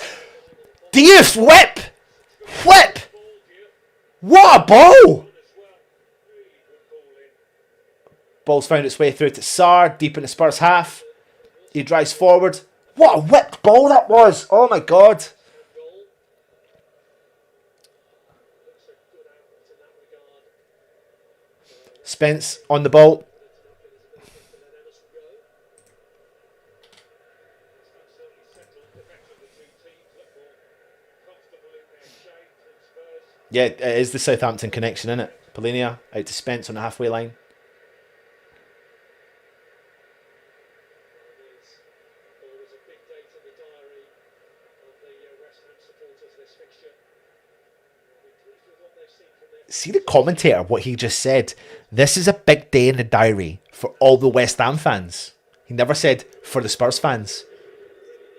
Diouf's whip. Whip. What a ball! Ball's found its way through to Sarr, deep in the Spurs half. He drives forward. What a whipped ball that was! Oh my god! Spence on the ball. Yeah, it is the Southampton connection, isn't it? Polinia out to Spence on the halfway line. See the commentator, what he just said. This is a big day in the diary for all the West Ham fans. He never said for the Spurs fans.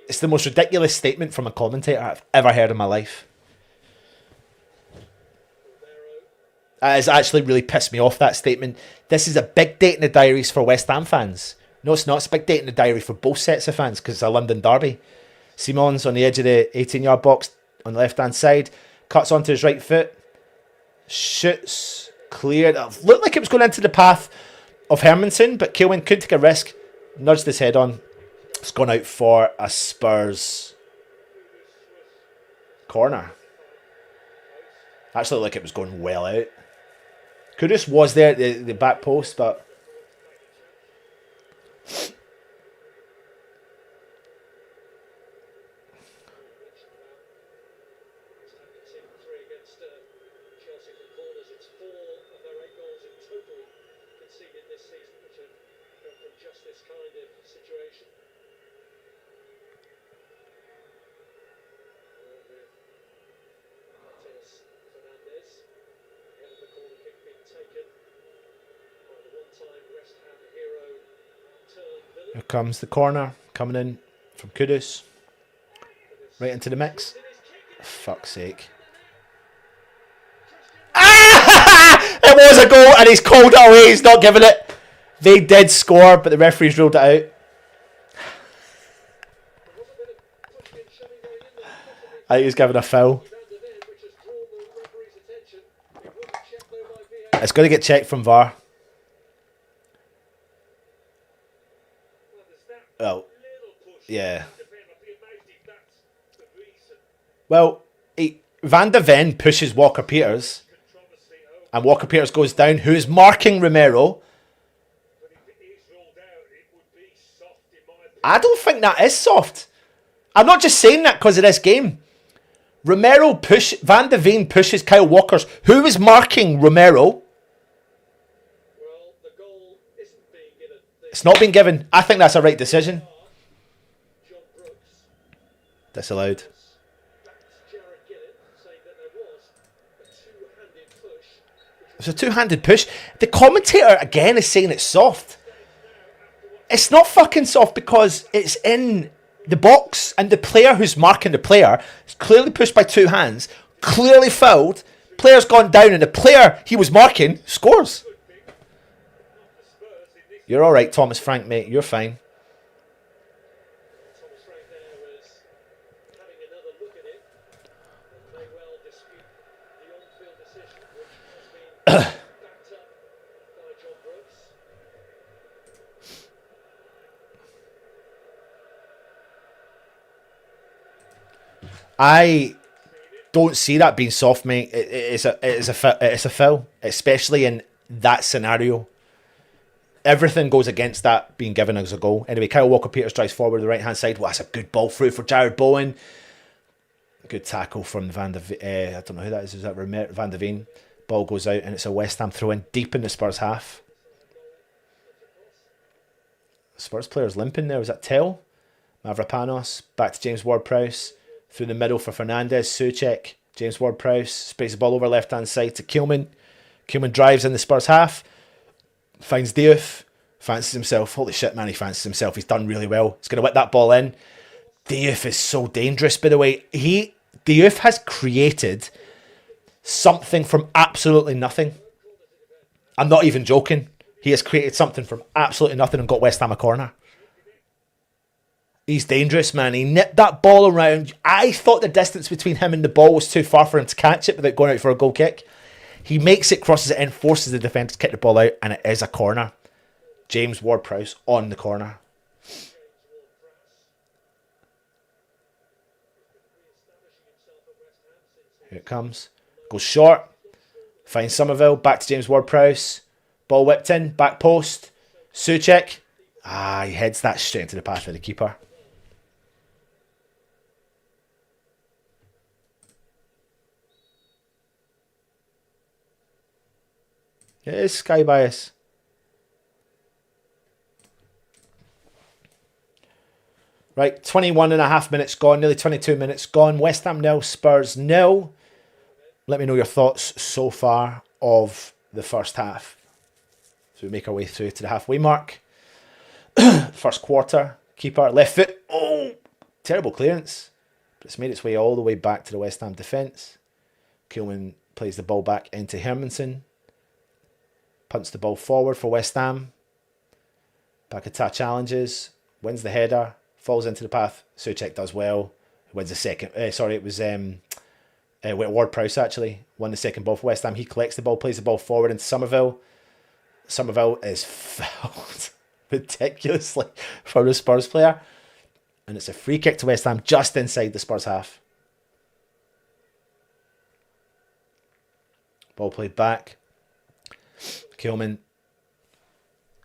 It's the most ridiculous statement from a commentator I've ever heard in my life. It has actually really pissed me off, that statement. This is a big date in the diaries for West Ham fans. No, it's not. It's a big date in the diary for both sets of fans because it's a London derby. Simons on the edge of the 18-yard box on the left-hand side. Cuts onto his right foot. Shoots. Cleared. It looked like it was going into the path of Hermansen, but Kilman couldn't take a risk. Nudged his head on. It's gone out for a Spurs corner. Actually looked like it was going well out. Kudus was there at the back post, but here comes the corner coming in from Kudus. Right into the mix. Fuck's sake. Ah! It was a goal and he's called it away. He's not giving it. They did score, but the referees ruled it out. I think he's giving a foul. It's going to get checked from VAR. Oh, yeah. Well, Van de Ven pushes Walker-Peters, and Walker-Peters goes down. Who's marking Romero? I don't think that is soft. I'm not just saying that because of this game. Van de Ven pushes Kyle Walker's. Who is marking Romero? It's not been given. I think that's a right decision. Disallowed. It's a two-handed push. The commentator again is saying it's soft. It's not fucking soft because it's in the box and the player who's marking the player is clearly pushed by two hands, clearly fouled, player's gone down and the player he was marking scores. You're alright, Thomas Frank, mate. You're fine. Thomas Frank there was having another look at it and may well dispute the on-field decision, which has been backed up by John Brooks. I don't see that being soft, mate. It's a foul, especially in that scenario. Everything goes against that being given as a goal. Anyway, Kyle Walker-Peters drives forward to the right-hand side. Well, that's a good ball through for Jared Bowen. Good tackle from I don't know who that is. Is that Van der Veen? Ball goes out and it's a West Ham throw-in deep in the Spurs half. Spurs players limping there. Was that Tell? Mavropanos. Back to James Ward-Prowse. Through the middle for Fernandez. Souček. James Ward-Prowse. Sprays the ball over left-hand side to Keelman. Keelman drives in the Spurs half. Finds Diouf, fancies himself. Holy shit, man, he fancies himself. He's done really well. He's going to whip that ball in. Diouf is so dangerous, by the way. Diouf has created something from absolutely nothing. I'm not even joking. He has created something from absolutely nothing and got West Ham a corner. He's dangerous, man. He nipped that ball around. I thought the distance between him and the ball was too far for him to catch it without going out for a goal kick. He makes it, crosses it in, forces the defence to kick the ball out, and it is a corner. James Ward-Prowse on the corner. Here it comes. Goes short. Finds Somerville. Back to James Ward-Prowse. Ball whipped in. Back post. Souček. He heads that straight into the path of the keeper. It is Sky Bias. Right, 21.5 minutes gone, nearly 22 minutes gone. West Ham 0, Spurs 0. Let me know your thoughts so far of the first half. So we make our way through to the halfway mark. First quarter, keeper, left foot. Oh, terrible clearance. But it's made its way all the way back to the West Ham defence. Keelman plays the ball back into Hermansen. Punts the ball forward for West Ham. Paquetá challenges. Wins the header. Falls into the path. Souček does well. Wins the second. It was Ward-Prowse actually. Won the second ball for West Ham. He collects the ball, plays the ball forward into Somerville. Somerville is fouled ridiculously for the Spurs player. And it's a free kick to West Ham just inside the Spurs half. Ball played back. Keelman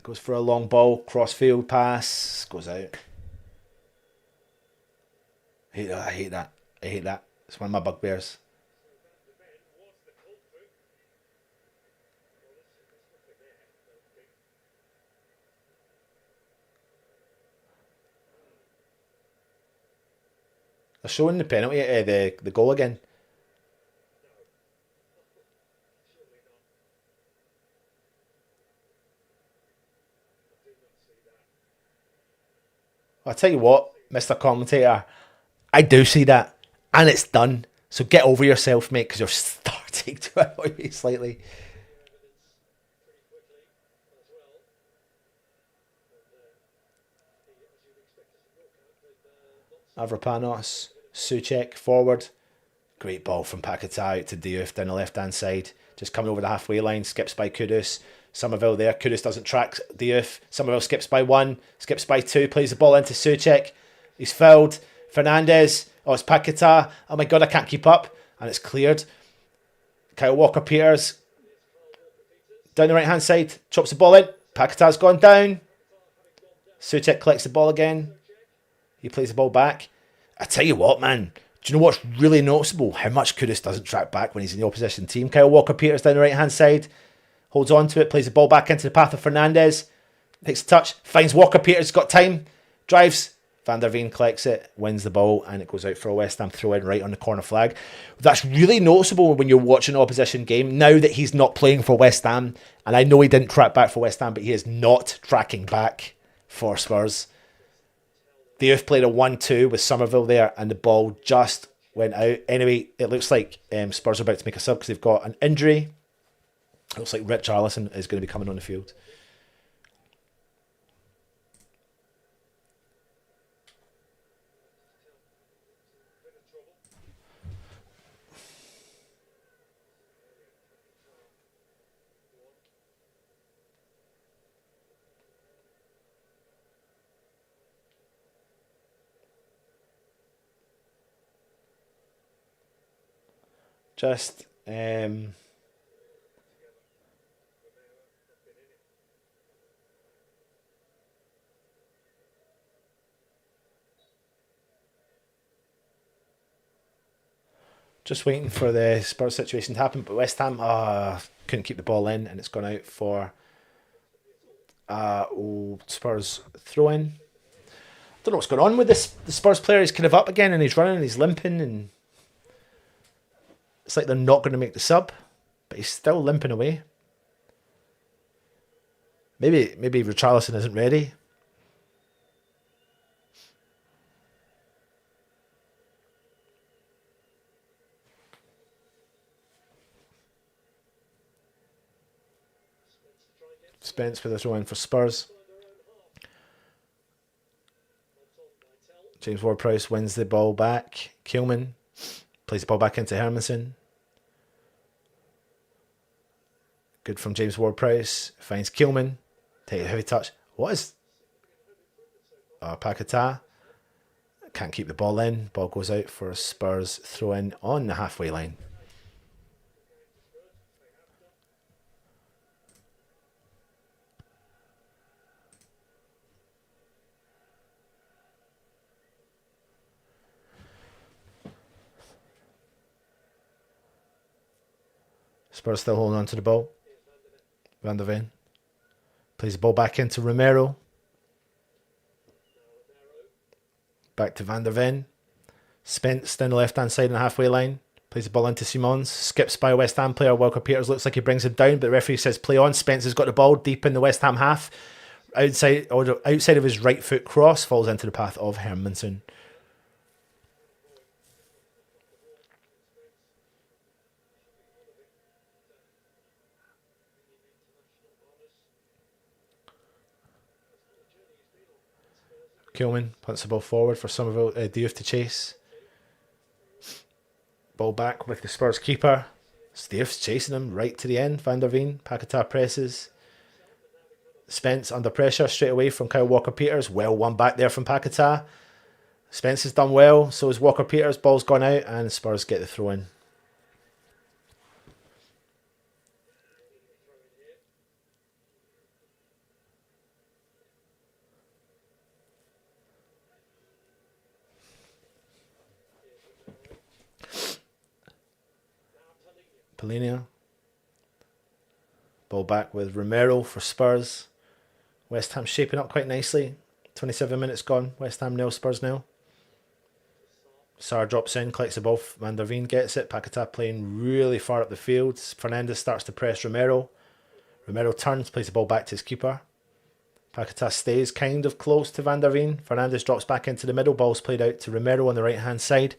goes for a long ball, cross-field pass, goes out. I hate that. It's one of my bugbears. They're showing the penalty, the goal again. I'll tell you what, Mr. Commentator, I do see that, and it's done. So get over yourself, mate, because you're starting to annoy me slightly. Mavropanos, Souček forward. Great ball from Paquetá out to Diouf down the left-hand side. Just coming over the halfway line, skips by Kudus. Somerville there. Kudus doesn't track Diouf. Somerville skips by one, skips by two, plays the ball into Souček. He's fouled. Fernandez. Oh, it's Paquetá. Oh my God, I can't keep up. And it's cleared. Kyle Walker-Peters. Down the right-hand side. Chops the ball in. Paquetá's gone down. Souček collects the ball again. He plays the ball back. I tell you what, man. Do you know what's really noticeable? How much Kudus doesn't track back when he's in the opposition team. Kyle Walker-Peters down the right-hand side. Holds on to it, plays the ball back into the path of Fernandez. Takes a touch, finds Walker-Peters, got time, drives. Van der Veen collects it, wins the ball, and it goes out for a West Ham throw-in right on the corner flag. That's really noticeable when you're watching an opposition game, now that he's not playing for West Ham. And I know he didn't track back for West Ham, but he is not tracking back for Spurs. Diouf played a 1-2 with Somerville there, and the ball just went out. Anyway, it looks like Spurs are about to make a sub because they've got an injury. It looks like 𝗪𝗘𝗧 is going to be coming on the field. Just just waiting for the Spurs situation to happen, but West Ham couldn't keep the ball in, and it's gone out for Spurs throw-in. Don't know what's going on with this. The Spurs player, he's kind of up again, and he's running, and he's limping, and it's like they're not going to make the sub, but he's still limping away. Maybe 𝗪𝗘𝗧 isn't ready. Spence with a throw in for Spurs. James Ward-Prowse wins the ball back. 𝗪𝗪𝗓 plays the ball back into 𝗪𝗪𝗧. Good from James Ward-Prowse. Finds 𝗪𝗪𝗓. Take a heavy touch. What is... 𝗪𝗑𝗧. Can't keep the ball in. Ball goes out for a Spurs throw in on the halfway line. Spurs still holding on to the ball. Van der Ven plays the ball back into Romero. Back to Van der Ven. Spence down the left-hand side on the halfway line. Plays the ball into Simons. Skips by a West Ham player. Walker-Peters looks like he brings him down, but the referee says play on. Spence has got the ball deep in the West Ham half. Outside of his right foot cross. Falls into the path of 𝗪𝗪𝗧. 𝗪𝗪𝗓 punts the ball forward for Somerville, Diouf to chase. Ball back with the Spurs keeper. Diouf's chasing him right to the end. Van der Ven, 𝗪𝗑𝗧 presses. Spence under pressure straight away from Kyle Walker-Peters. Well won back there from 𝗪𝗑𝗧. Spence has done well, so has Walker-Peters. Ball's gone out and Spurs get the throw in. Polina. Ball back with Romero for Spurs. West Ham shaping up quite nicely. 27 minutes gone. West Ham 0, Spurs 0. Sarr drops in, collects the ball. Van der Ven gets it. 𝗪𝗑𝗧 playing really far up the field. Fernandes starts to press Romero. Romero turns, plays the ball back to his keeper. 𝗪𝗑𝗧 stays kind of close to Van der Ven. Fernandes drops back into the middle. Ball's played out to Romero on the right hand side.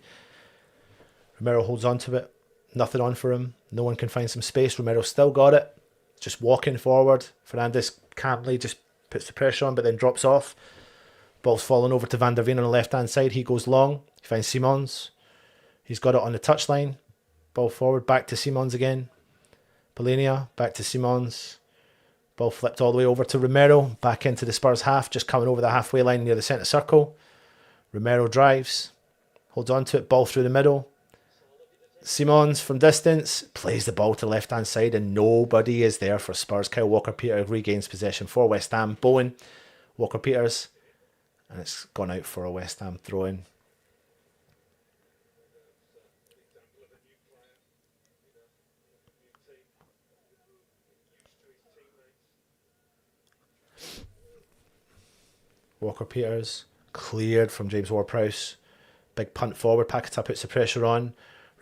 Romero holds on to it. Nothing on for him. No one can find some space. Romero still got it. Just walking forward. Fernandes calmly just puts the pressure on, but then drops off. Ball's falling over to Van der Ven on the left-hand side. He goes long. He finds Simons. He's got it on the touchline. Ball forward. Back to Simons again. Polina. Back to Simons. Ball flipped all the way over to Romero. Back into the Spurs half. Just coming over the halfway line near the centre circle. Romero drives. Holds on to it. Ball through the middle. Simons from distance plays the ball to the left hand side and nobody is there for Spurs. Kyle Walker-Peters regains possession for West Ham. Bowen, Walker-Peters, and it's gone out for a West Ham throw in. Walker-Peters cleared from James Ward-Prowse. Big punt forward. 𝗪𝗑𝗧 puts the pressure on.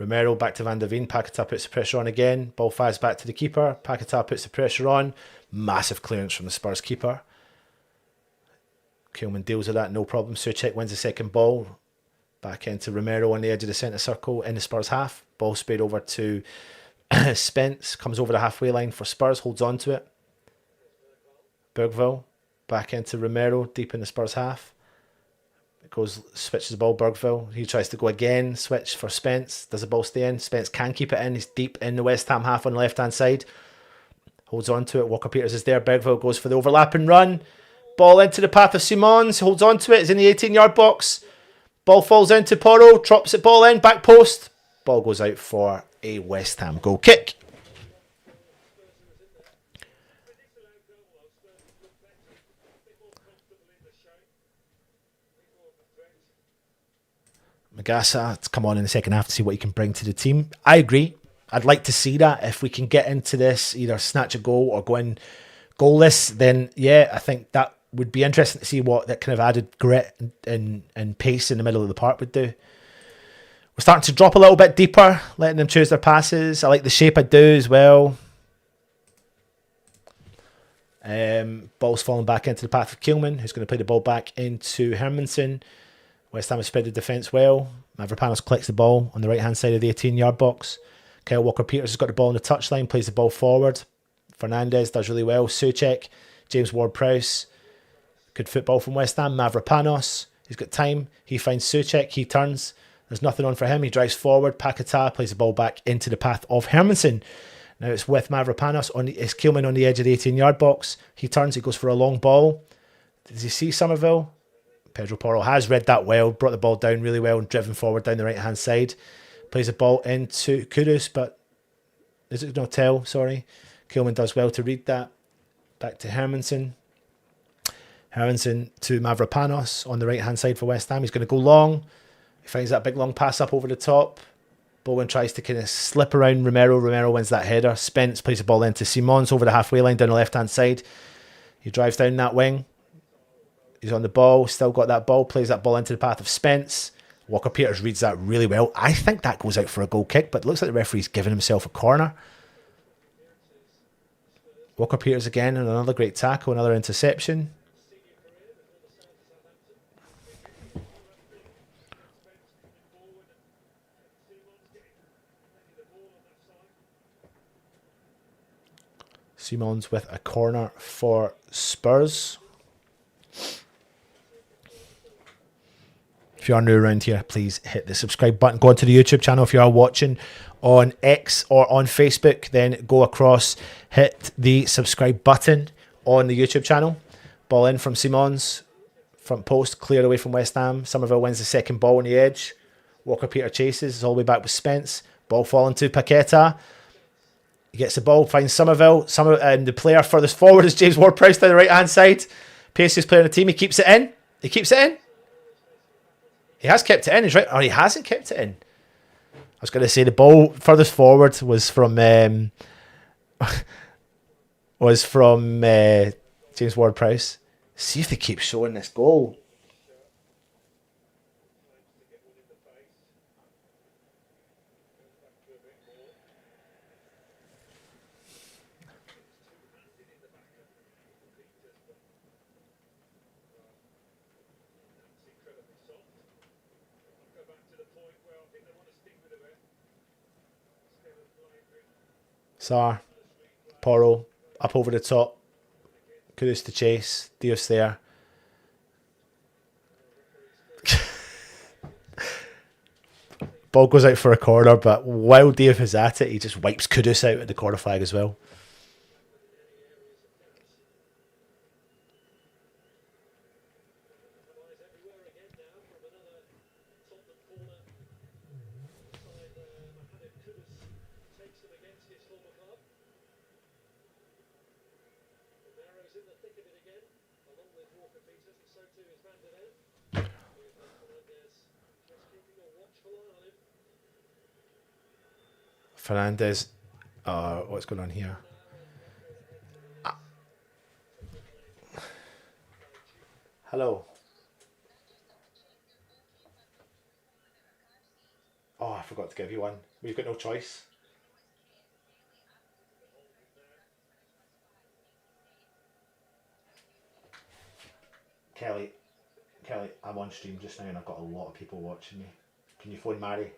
Romero back to Van der Ven. 𝗪𝗑𝗧 puts the pressure on again. Ball fires back to the keeper. 𝗪𝗑𝗧 puts the pressure on. Massive clearance from the Spurs keeper. Koeman deals with that, no problem. Souček wins the second ball. Back into Romero on the edge of the centre circle in the Spurs half. Ball spade over to Spence. Comes over the halfway line for Spurs. Holds on to it. Bergville. Back into Romero. Deep in the Spurs half. It goes, switches the ball. Bergville. He tries to go again. Switch for Spence. Does the ball stay in? Spence can keep it in. He's deep in the West Ham half on the left-hand side. Holds on to it. Walker-Peters is there. Bergville goes for the overlapping run. Ball into the path of Simons. Holds on to it. It's in the 18-yard box. Ball falls into Porro, drops it, ball in, back post. Ball goes out for a West Ham goal kick. Magasa to come on in the second half to see what he can bring to the team. I agree. I'd like to see that. If we can get into this, either snatch a goal or go in goalless, then yeah, I think that would be interesting to see what that kind of added grit and pace in the middle of the park would do. We're starting to drop a little bit deeper, letting them choose their passes. I like the shape I do as well. Ball's falling back into the path of Koeman, who's going to play the ball back into Hermansen. West Ham has spread the defence well. Mavropanos collects the ball on the right-hand side of the 18-yard box. Kyle Walker-Peters has got the ball on the touchline, plays the ball forward. Fernandez does really well. Souček, James Ward-Prowse. Good football from West Ham. Mavropanos, he's got time. He finds Souček. He turns. There's nothing on for him. He drives forward. Paquetá plays the ball back into the path of Hermansen. Now it's with Mavropanos. It's Koeman on the edge of the 18-yard box. He turns. He goes for a long ball. Does he see Somerville? Pedro Porro has read that well. Brought the ball down really well and driven forward down the right-hand side. Plays the ball into Kudus, but is it Gnoctel? Sorry. Koeman does well to read that. Back to Hermansen. Hermansen to Mavropanos on the right-hand side for West Ham. He's going to go long. He finds that big long pass up over the top. Bowen tries to kind of slip around Romero. Romero wins that header. Spence plays the ball into Simons over the halfway line down the left-hand side. He drives down that wing. He's on the ball. Still got that ball. Plays that ball into the path of Spence. Walker-Peters reads that really well. I think that goes out for a goal kick, but it looks like the referee's giving himself a corner. Walker-Peters again and another great tackle, another interception. Simons with a corner for Spurs. If you are new around here, please hit the subscribe button. Go onto the YouTube channel. If you are watching on X or on Facebook, then go across, hit the subscribe button on the YouTube channel. Ball in from Simons. Front post, cleared away from West Ham. Somerville wins the second ball on the edge. Walker-Peters chases, is all the way back with Spence. Ball falling to Paquetá. He gets the ball, finds Somerville. And the player furthest forward is James Ward-Prowse down the right-hand side. Paciest player on the team. He keeps it in. He keeps it in. He has kept it in. He's right. Or he hasn't kept it in. I was going to say the ball furthest forward was from James Ward-Prowse. See if they keep showing this goal. Sarr, Porro, up over the top. Kudus to chase. Dios there. Ball goes out for a corner, but while Diaz is at it, he just wipes Kudus out at the corner flag as well. Fernandez, what's going on here? Hello. Oh, I forgot to give you one. We've got no choice. Kelly, Kelly, I'm on stream just now and I've got a lot of people watching me. Can you phone Mary?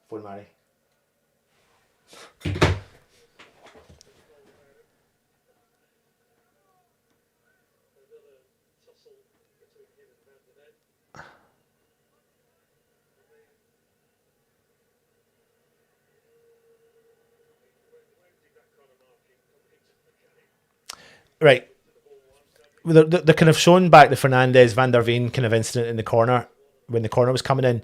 Phone Mary. Right. They're kind of showing back the Fernandes Van der Veen kind of incident in the corner when the corner was coming in.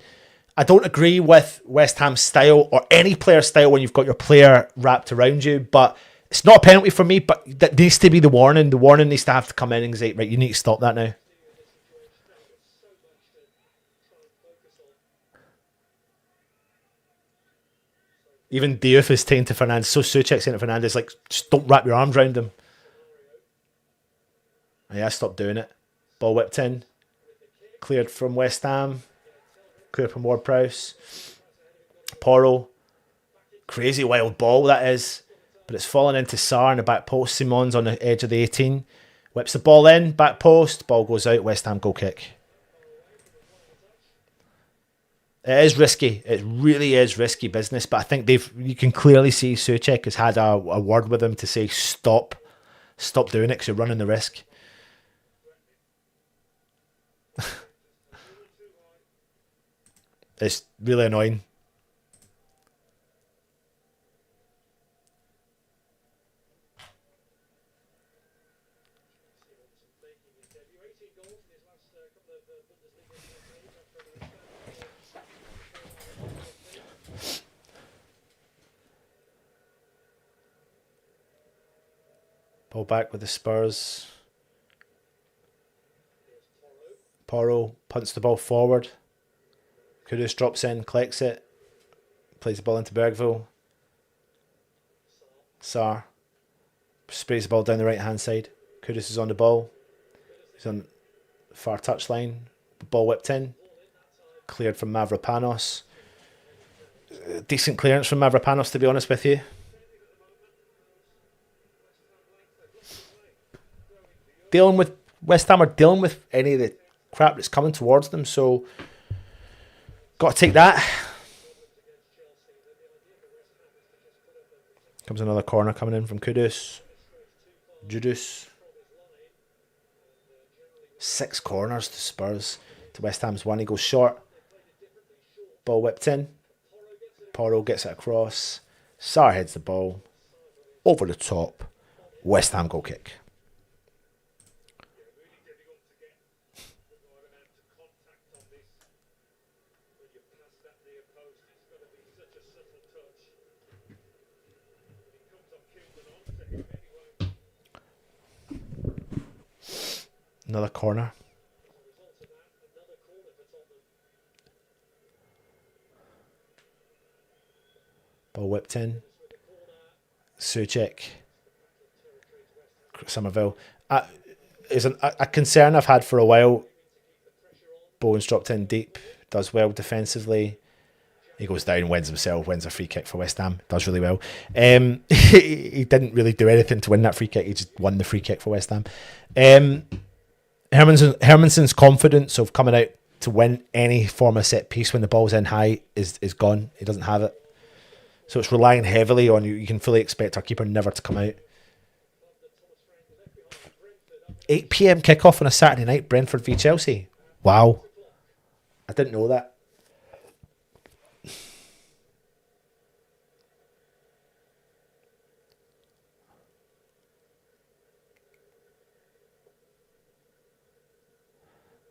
I don't agree with West Ham's style or any player style when you've got your player wrapped around you, but it's not a penalty for me, but that needs to be the warning. The warning needs to have to come in and say, right, you need to stop that now. Even Diouf is saying to Fernandes, so Souček's saying to Fernandes, like, just don't wrap your arms around him. Yeah, stop doing it. Ball whipped in. Cleared from West Ham. Cleared from Ward-Prowse. Porro. Crazy wild ball, that is. But it's fallen into Sarr in the back post. Simon's on the edge of the 18. Whips the ball in. Back post. Ball goes out. West Ham goal kick. It is risky. It really is risky business. But I think you can clearly see Souček has had a word with him to say, stop. Stop doing it because you're running the risk. It's really annoying. Ball back with the Spurs. Porro punts the ball forward. Kudus drops in, collects it, plays the ball into Bergville. Sarr sprays the ball down the right hand side. Kudus is on the ball. He's on the far touchline. Ball whipped in. Cleared from Mavropanos. Decent clearance from Mavropanos, to be honest with you. Dealing with West Ham are dealing with any of the crap that's coming towards them, so got to take that. Comes another corner coming in from Kudus. Judus. 6 corners to Spurs. To West Ham's 1. He goes short. Ball whipped in. Porro gets it across. Sarr heads the ball. Over the top. West Ham goal kick. Another corner. Ball whipped in. Souček. Somerville. Is a concern I've had for a while. Bowen's dropped in deep. Does well defensively. He goes down, wins himself, wins a free kick for West Ham. Does really well. He didn't really do anything to win that free kick. He just won the free kick for West Ham. Hermansen's confidence of coming out to win any form of set piece when the ball's in high is gone. He doesn't have it. So it's relying heavily on you. You can fully expect our keeper never to come out. 8 PM kickoff on a Saturday night, Brentford v Chelsea. Wow. I didn't know that.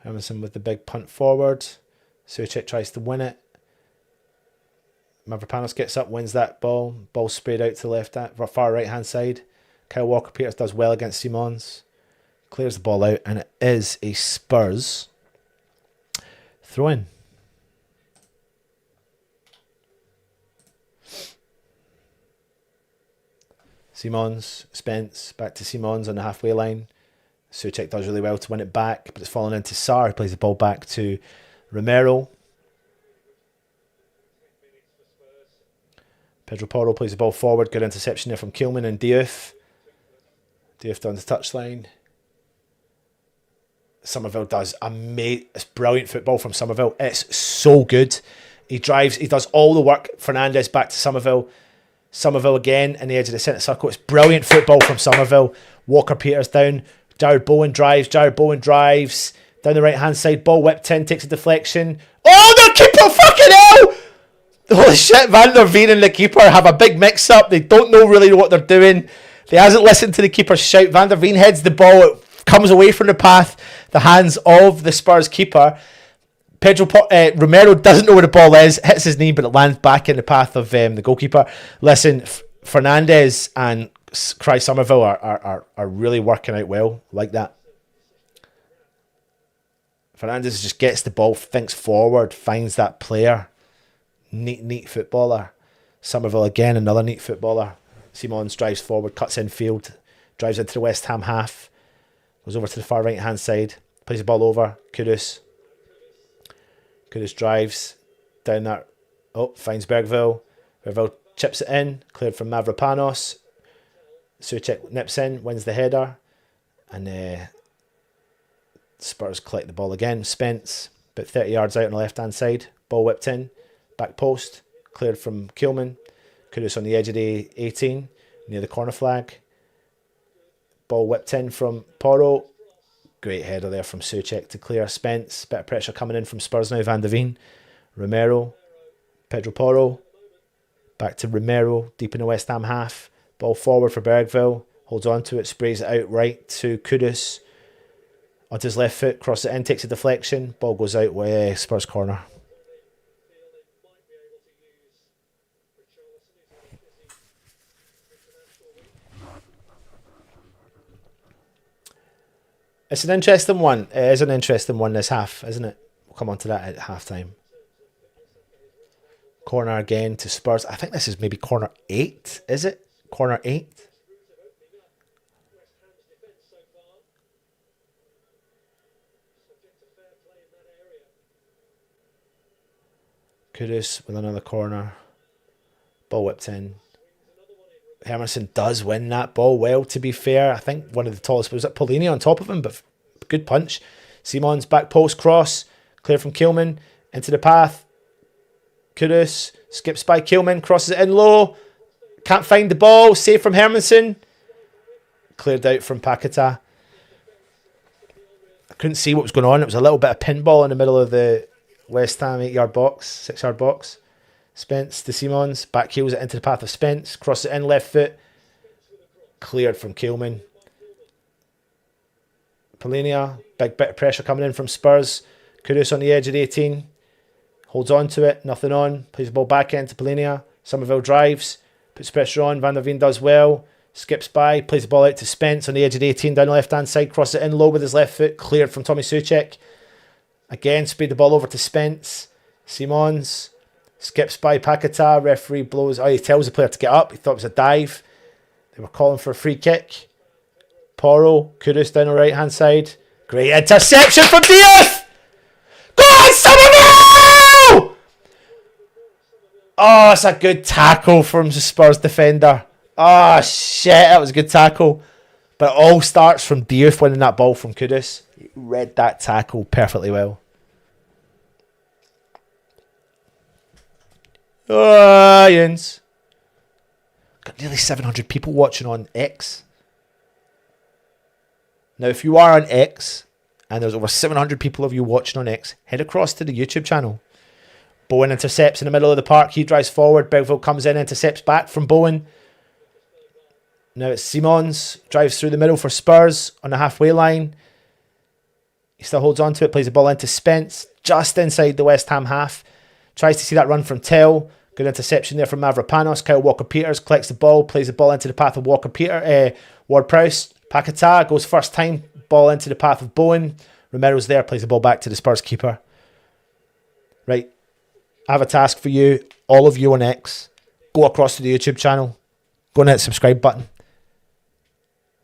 Hermansen with the big punt forward. Souček tries to win it. Mavropanos gets up, wins that ball. Ball sprayed out to the left, far right hand side. Kyle Walker-Peters does well against Simons. Clears the ball out, and it is a Spurs throw in. Simons, Spence, back to Simons on the halfway line. Souček does really well to win it back, but it's fallen into Sarr, who plays the ball back to Romero. Pedro Porro plays the ball forward. Good interception there from Kilman and Diouf. Diouf down the touchline. Somerville does it's brilliant football from Somerville. It's so good. He drives, he does all the work. Fernandez back to Somerville. Somerville again in the edge of the centre circle. It's brilliant football from Somerville. Walker-Peters down. Jared Bowen drives. Down the right-hand side. Ball whipped in. Takes a deflection. Oh, the keeper! Fucking hell! Holy shit, Van der Veen and the keeper have a big mix-up. They don't know really what they're doing. They hasn't listened to the keeper's shout. Van der Veen heads the ball. It comes away from the path, the hands of the Spurs keeper. Romero doesn't know where the ball is, hits his knee, but it lands back in the path of the goalkeeper. Listen, Fernandez and Cry Somerville are really working out well like that. Fernandez just gets the ball, thinks forward, finds that player. Neat footballer. Somerville again, another neat footballer. Simons drives forward, cuts in field, drives into the West Ham half, goes over to the far right hand side, plays the ball over. Kudus drives down that. Finds Bergville. Bergville chips it in, cleared from Mavropanos. Souček nips in, wins the header, and Spurs collect the ball again. Spence, about 30 yards out on the left hand side, ball whipped in, back post, cleared from Keelman. Kudus on the edge of the 18, near the corner flag. Ball whipped in from Porro. Great header there from Souček to clear Spence. Bit of pressure coming in from Spurs now. Van der Veen. Romero. Pedro Porro. Back to Romero. Deep in the West Ham half. Ball forward for Bergville. Holds on to it. Sprays it out right to Kudus. Onto his left foot. Crosses it in. Takes a deflection. Ball goes out with Spurs corner. It's an interesting one. It is an interesting one this half, isn't it? We'll come on to that at half time. Corner again to Spurs. I think this is maybe corner 8, is it? Corner 8. Kudus with another corner. Ball whipped in. Hermansen does win that ball well, to be fair. I think one of the tallest was at Polini on top of him, but good punch. Simons back post cross, clear from Keelman, into the path. Kudus skips by Keelman, crosses it in low, can't find the ball, save from Hermansen. Cleared out from Paquetá. I couldn't see what was going on. It was a little bit of pinball in the middle of the West Ham 8-yard box, 6-yard box. Spence to Simons, back heels it into the path of Spence, crosses it in left foot, cleared from Keelman. Polina, big bit of pressure coming in from Spurs. Kudus on the edge of the 18, holds on to it, nothing on, plays the ball back into Polina. Somerville drives, puts pressure on, Van der Veen does well, skips by, plays the ball out to Spence on the edge of the 18 down the left hand side, crosses it in low with his left foot, cleared from Tommy Souček. Again, sprayed the ball over to Spence. Simons skips by Paquetá, referee blows. He tells the player to get up. He thought it was a dive. They were calling for a free kick. Porro, Kudus down the right hand side. Great interception from Diaz! Go on, Somerville! Oh, it's a good tackle from the Spurs defender. Oh, shit, that was a good tackle. But it all starts from Diouf winning that ball from Kudus. He read that tackle perfectly well. Oh, Jens. Got nearly 700 people watching on X. Now, if you are on X, and there's over 700 people of you watching on X, head across to the YouTube channel. Bowen intercepts in the middle of the park. He drives forward. Bergville comes in, intercepts back from Bowen. Now it's Simons. Drives through the middle for Spurs on the halfway line. He still holds on to it. Plays the ball into Spence. Just inside the West Ham half. Tries to see that run from Tell. Good interception there from Mavropanos. Kyle Walker-Peters collects the ball. Plays the ball into the path of Ward-Prowse. Paquetá goes first time. Ball into the path of Bowen. Romero's there. Plays the ball back to the Spurs keeper. Right. I have a task for you. All of you on X. Go across to the YouTube channel. Go and hit the subscribe button.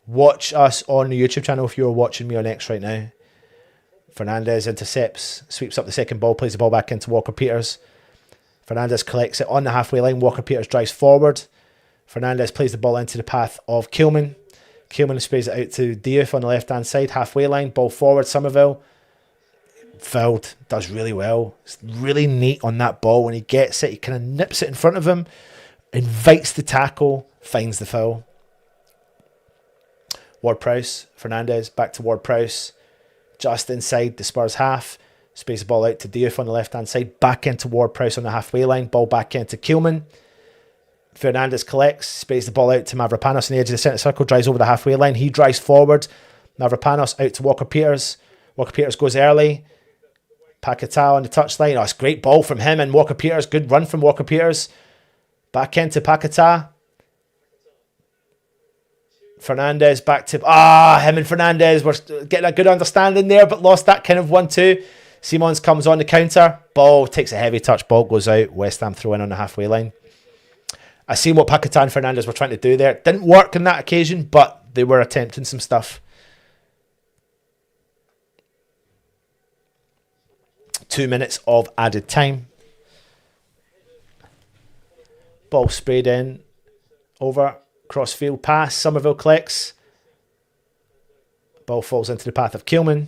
Watch us on the YouTube channel if you're watching me on X right now. Fernandez intercepts, sweeps up the second ball, plays the ball back into Walker-Peters. Fernandez collects it on the halfway line. Walker-Peters drives forward. Fernandez plays the ball into the path of Keelman. Keelman sprays it out to Diouf on the left-hand side, halfway line, ball forward, Somerville. Fouled, does really well. It's really neat on that ball. When he gets it, he kind of nips it in front of him, invites the tackle, finds the foul. Ward-Prowse, Fernandez, back to Ward-Prowse, just inside the Spurs half. Sprays the ball out to Diouf on the left-hand side, back into Ward-Prowse on the halfway line, ball back into Keelman. Fernandez collects, sprays the ball out to Stavropoulos on the edge of the centre circle, drives over the halfway line. He drives forward. Stavropoulos out to Walker-Peters. Walker-Peters goes early. Paquetá on the touchline. Oh, it's a great ball from him and Walker-Peters. Good run from Walker-Peters. Back into Paquetá. Fernandez back to... him and Fernandez were getting a good understanding there, but lost that kind of 1-2. Simons comes on the counter. Ball takes a heavy touch. Ball goes out. West Ham throw in on the halfway line. I seen what Paquetá and Fernandez were trying to do there. Didn't work on that occasion, but they were attempting some stuff. 2 minutes of added time. Ball sprayed in. Over. Crossfield pass. Somerville collects. Ball falls into the path of Keelman.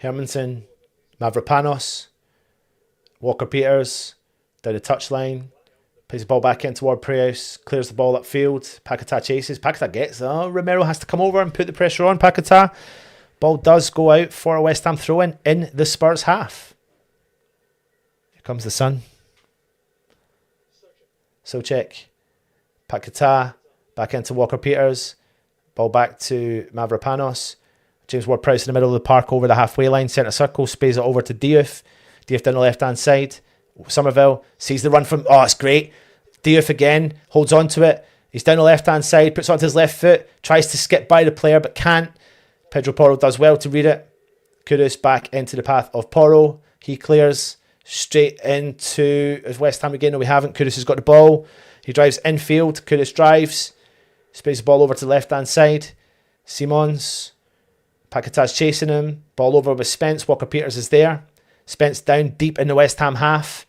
Hermansen. Stavropoulos. Walker-Peters down the touchline, plays the ball back in toward Prowse, clears the ball upfield. Paquetá chases. Paquetá gets. Romero has to come over and put the pressure on Paquetá. Ball does go out for a West Ham throw-in in the Spurs half. Here comes the sun. Souček. Paquetá back into Walker-Peters. Ball back to Stavropoulos. James Ward-Prowse in the middle of the park over the halfway line, centre circle, sprays it over to Diouf. Diouf down the left-hand side. Somerville sees the run from... it's great. Diouf again, holds on to it. He's down the left-hand side, puts it onto his left foot, tries to skip by the player, but can't. Pedro Porro does well to read it. Kudus back into the path of Porro. He clears straight into... Is West Ham again? No, we haven't. Kudus has got the ball. He drives infield. Kudus drives. Sprays the ball over to the left-hand side. Simons. Paquetá's chasing him. Ball over with Spence. Walker-Peters is there. Spence down deep in the West Ham half.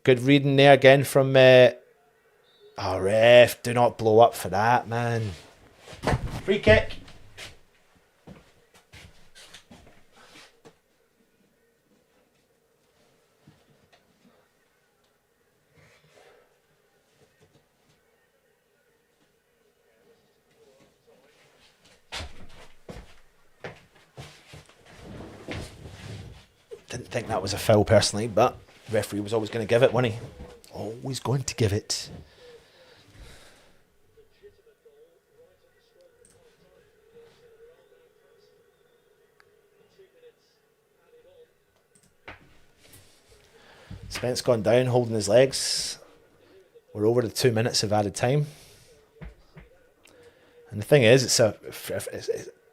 Good reading there again from... ref, do not blow up for that, man. Free kick. Didn't think that was a foul personally, but the referee was always going to give it, wasn't he? Always going to give it. Spence gone down, holding his legs. We're over the 2 minutes of added time. And the thing is, it's a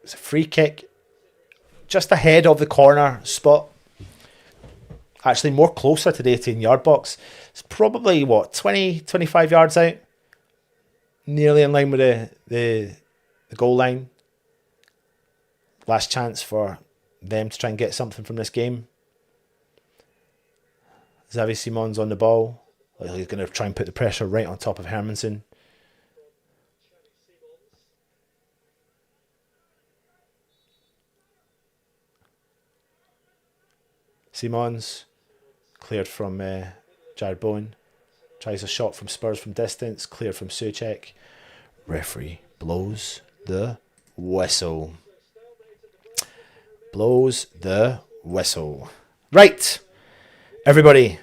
free kick just ahead of the corner spot. Actually, more closer to the 18-yard box. It's probably, 20, 25 yards out? Nearly in line with the goal line. Last chance for them to try and get something from this game. Xavi Simons on the ball. He's going to try and put the pressure right on top of Hermansen. Simons. Cleared from Jared Bowen. Tries a shot from Spurs from distance. Cleared from Souček. Referee blows the whistle. Blows the whistle. Right. Everybody,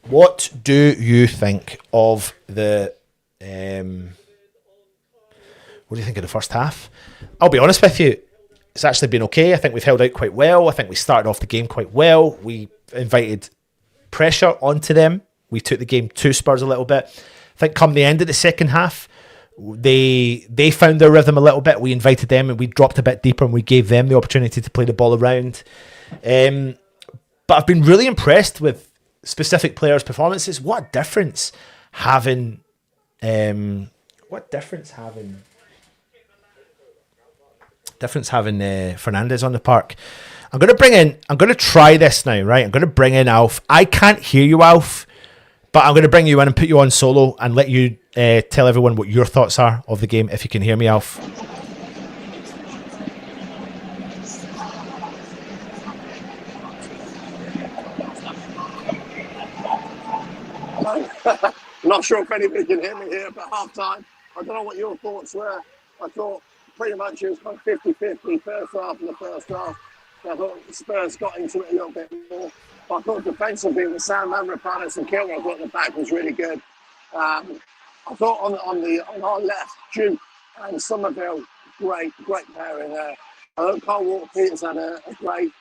what do you think of the... what do you think of the first half? I'll be honest with you. It's actually been okay. I think we've held out quite well. I think we started off the game quite well. We invited pressure onto them. We took the game to Spurs a little bit. I think come the end of the second half, they found their rhythm a little bit. We invited them and we dropped a bit deeper and we gave them the opportunity to play the ball around. But I've been really impressed with specific players' performances. What difference having Fernandez on the park. I'm going to try this now, right? I'm going to bring in Alf. I can't hear you, Alf, but I'm going to bring you in and put you on solo and let you tell everyone what your thoughts are of the game, if you can hear me, Alf. Not sure if anybody can hear me here, but half time, I don't know what your thoughts were. I thought pretty much it was kind of 50-50 first half and the first half. I thought Spurs got into it a little bit more. But I thought defensively with Sam 𝗪𝗧 and Kilmer, I thought the back was really good. I thought on our left, Duke and Somerville, great pairing there. I thought Carl Walker-Peters had a great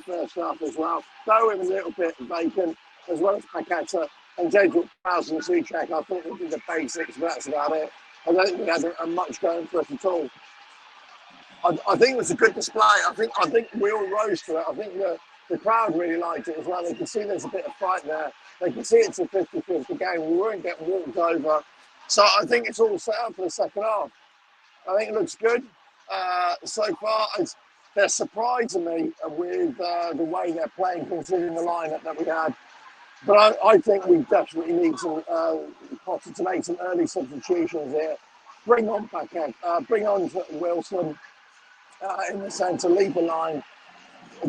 first half as well. Though it was a little bit vacant, as well as Paqueta and 𝗪𝗪𝗧 and 𝗪𝗧. I thought we did the basics, but that's about it. I don't think we had a much going for us at all. I think it was a good display. I think we all rose to it. I think the crowd really liked it as well. They could see there's a bit of fight there. They could see it's a 50-50 game. We weren't getting walked over. So I think it's all set up for the second half. I think it looks good. So far, they're surprising me with the way they're playing, considering the lineup that we had. But I think we definitely need some Potter to make some early substitutions here. Bring on Paquet, bring on Wilson in the centre, leave the line.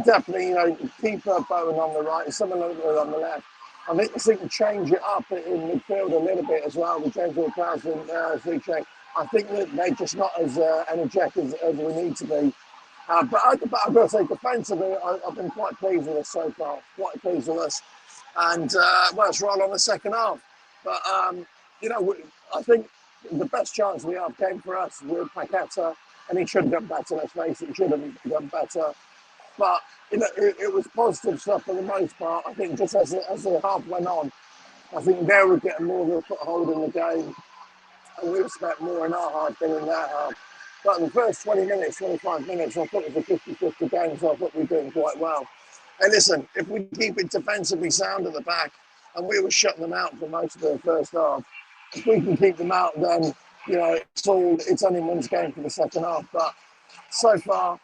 Definitely, keep Bowen on the right, someone on the left. I think we can change it up in midfield a little bit as well with 𝗪𝗪𝗧 and 𝗪𝗧. I think that they're just not as energetic as we need to be. But I've got to say, defensively, I've been quite pleased with us so far. Quite pleased with us. And, well, it's right on the second half. But, I think the best chance we have came for us with Paqueta, and he should have done better, let's face it. He should have done better. But, it was positive stuff for the most part. I think just as the half went on, I think they were getting more of a foothold in the game. And we expect more in our half than in their half. But in the first 20 minutes, 25 minutes, I thought it was a 50-50 game, so I thought we were doing quite well. And listen, if we keep it defensively sound at the back, and we were shutting them out for most of the first half, if we can keep them out, then, it's only one's game for the second half. But so far,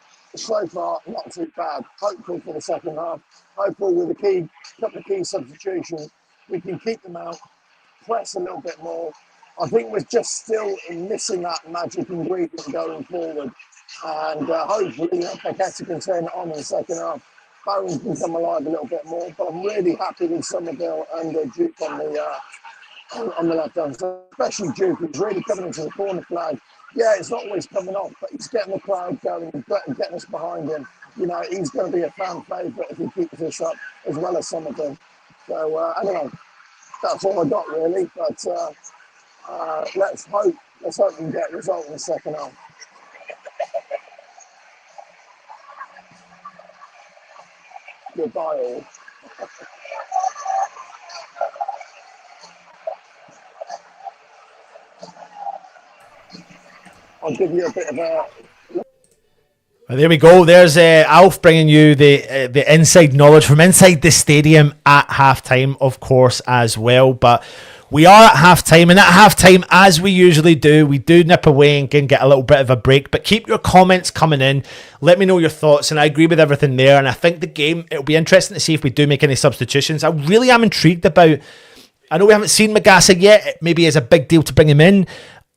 not too bad. Hopeful for the second half. Hopeful with a couple of key substitutions, we can keep them out, press a little bit more. I think we're just still missing that magic ingredient going forward. And hopefully, Paqueta can turn it on in the second half. Bowen can come alive a little bit more. But I'm really happy with Somerville and Duke on the left hand side. Especially Duke, who's really coming into the corner flag. Yeah, it's not always coming off, but he's getting the crowd going and getting us behind him. He's going to be a fan favourite if he keeps this up, as well as Somerville. So, I don't know. That's all I got, really. But let's hope we can get a result in the second half. Goodbye, all. I'll give you a bit of a... There we go. There's Alf bringing you the inside knowledge from inside the stadium at halftime, of course, as well. But we are at halftime, and at halftime, as we usually do, we do nip away and can get a little bit of a break. But keep your comments coming in. Let me know your thoughts, and I agree with everything there. And I think the game, it'll be interesting to see if we do make any substitutions. I really am intrigued about... I know we haven't seen 𝗪𝗪𝗧 yet. It maybe is a big deal to bring him in.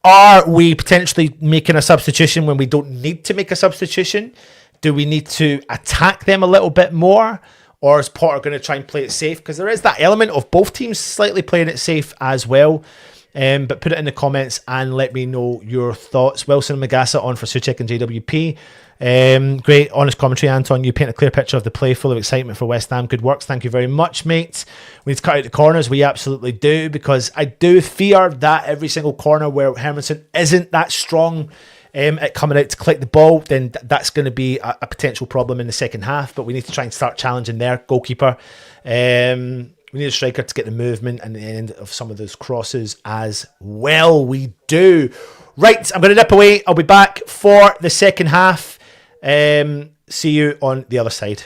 Are we potentially making a substitution when we don't need to make a substitution? Do we need to attack them a little bit more? Or is Potter going to try and play it safe? Because there is that element of both teams slightly playing it safe as well. But put it in the comments and let me know your thoughts. Wilson and 𝗪𝗪𝗧 on for Souček and JWP. Great, honest commentary, Anton. You paint a clear picture of the play, full of excitement for West Ham. Good works. Thank you very much, mate. We need to cut out the corners. We absolutely do, because I do fear that every single corner where Hermansen isn't that strong at coming out to collect the ball, then that's going to be a potential problem in the second half. But we need to try and start challenging their goalkeeper. We need a striker to get the movement and the end of some of those crosses as well. We do. Right, I'm going to nip away. I'll be back for the second half. See you on the other side.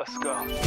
Let's go.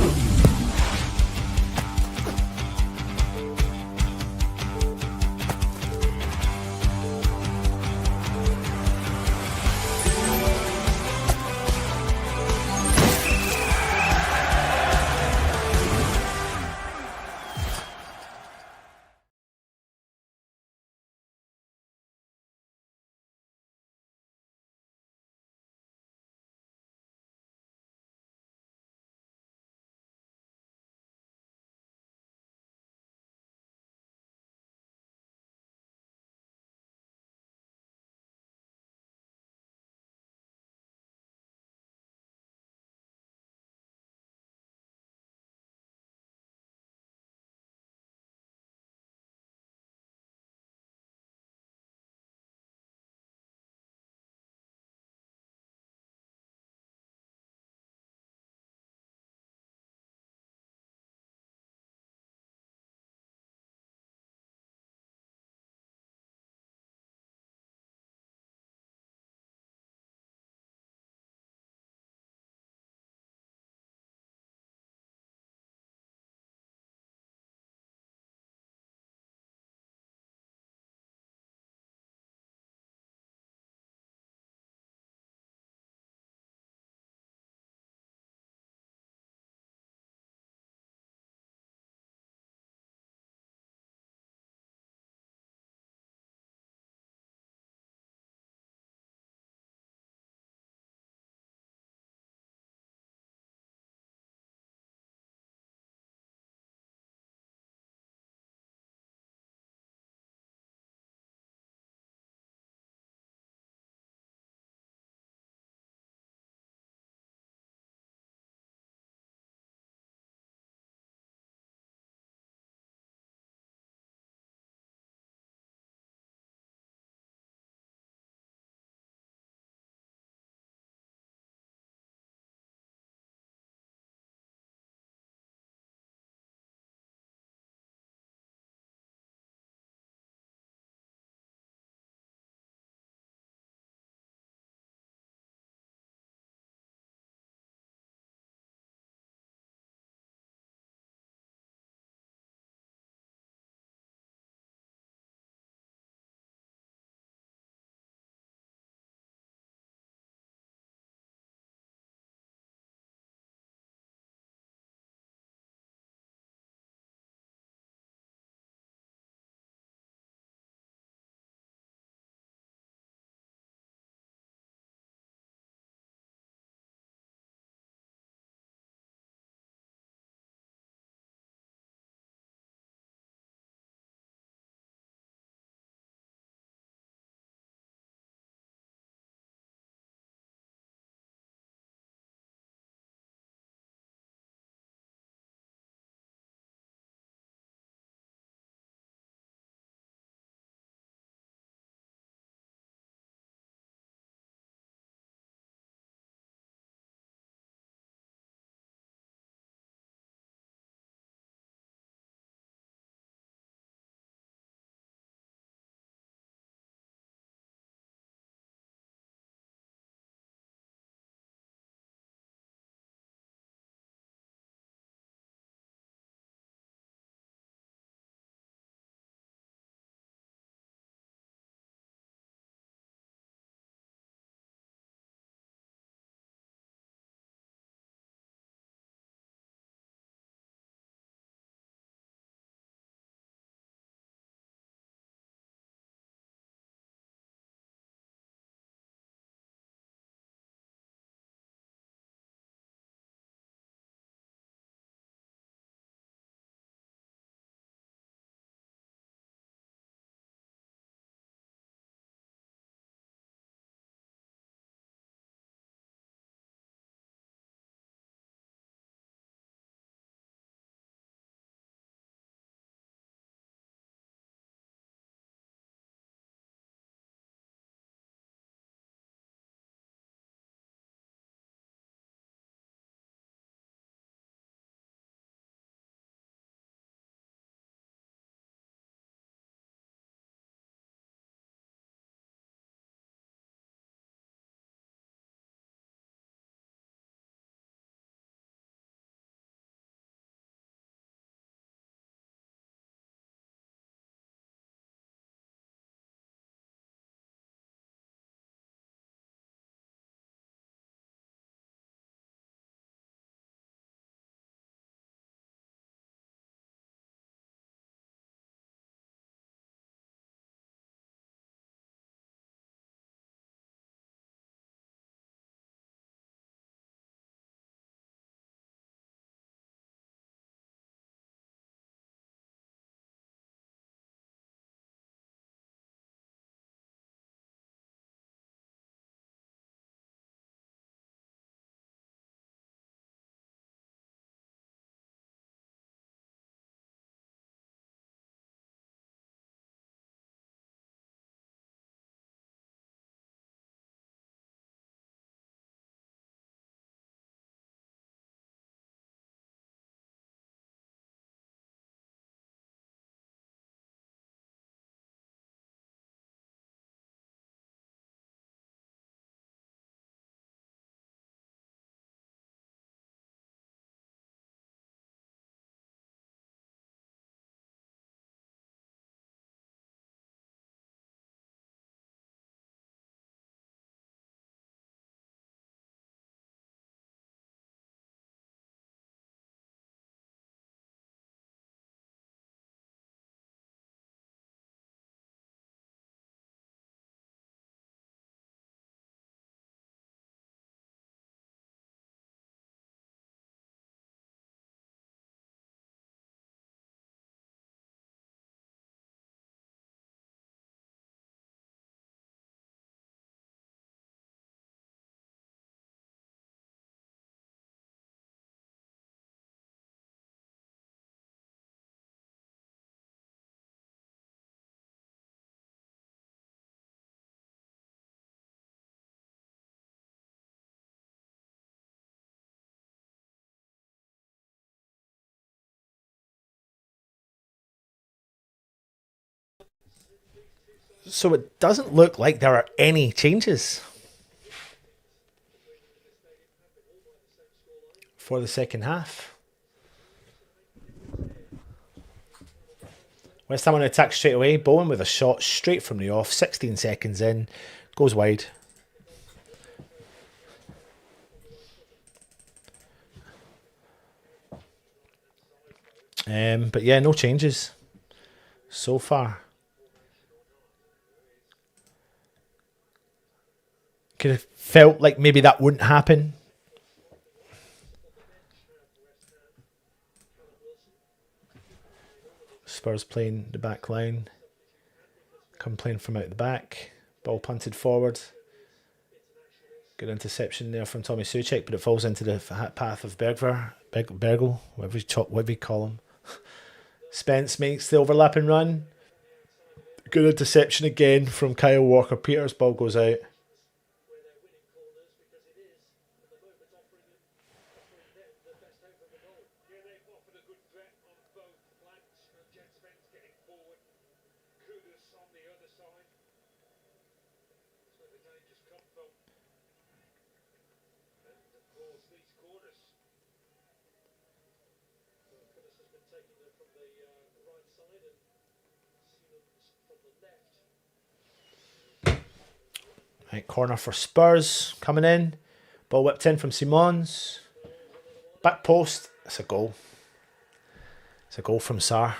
So it doesn't look like there are any changes for the second half. West Ham on attack straight away. Bowen with a shot straight from the off. 16 seconds in. Goes wide. But yeah, no changes so far. Could have felt like maybe that wouldn't happen. Spurs playing the back line. Come playing from out the back. Ball punted forward. Good interception there from 𝗪𝗪𝗧, but it falls into the path of Bergel, whatever you call him. Spence makes the overlapping run. Good interception again from Kyle Walker-Peters. Ball goes out. Right, corner for Spurs coming in. Ball whipped in from Simons. Back post. It's a goal. It's a goal from 𝗪.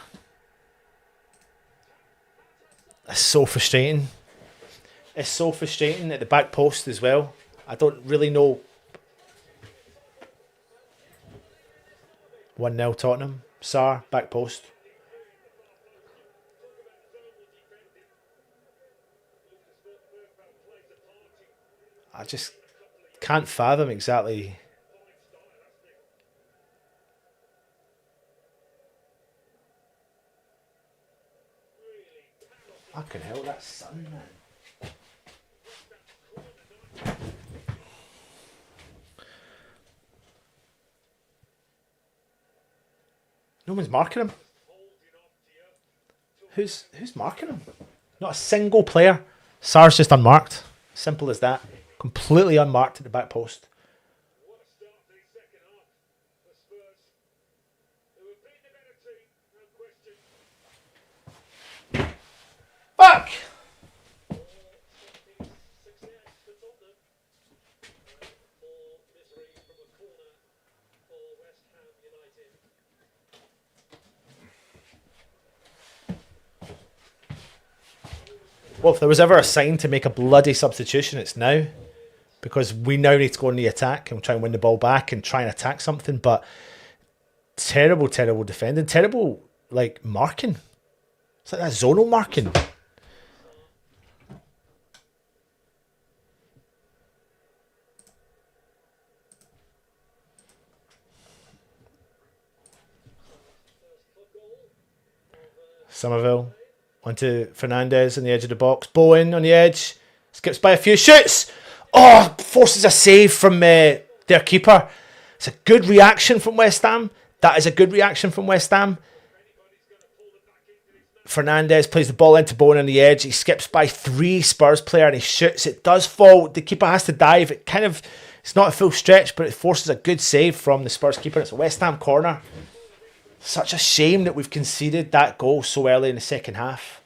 It's so frustrating. It's so frustrating at the back post as well. I don't really know. 1-0 Tottenham. 𝗪, back post. I just can't fathom exactly. Fucking hell, that sun, man. No one's marking him. Who's marking him? Not a single player. 𝗪's just unmarked. Simple as that. Completely unmarked at the back post. Fuck! Well, if there was ever a sign to make a bloody substitution, it's now. Because we now need to go on the attack and try and win the ball back and try and attack something. But terrible, terrible defending. Terrible, like, marking. It's like that zonal marking. Somerville onto Fernandez on the edge of the box. Bowen on the edge. Skips by a few. Shoots! Oh, forces a save from their keeper. It's a good reaction from West Ham. That is a good reaction from West Ham. Fernandez plays the ball into Bowen on the edge. He skips by 3 Spurs player and he shoots. It does fall. The keeper has to dive. It's not a full stretch, but it forces a good save from the Spurs keeper. It's a West Ham corner. Such a shame that we've conceded that goal so early in the second half.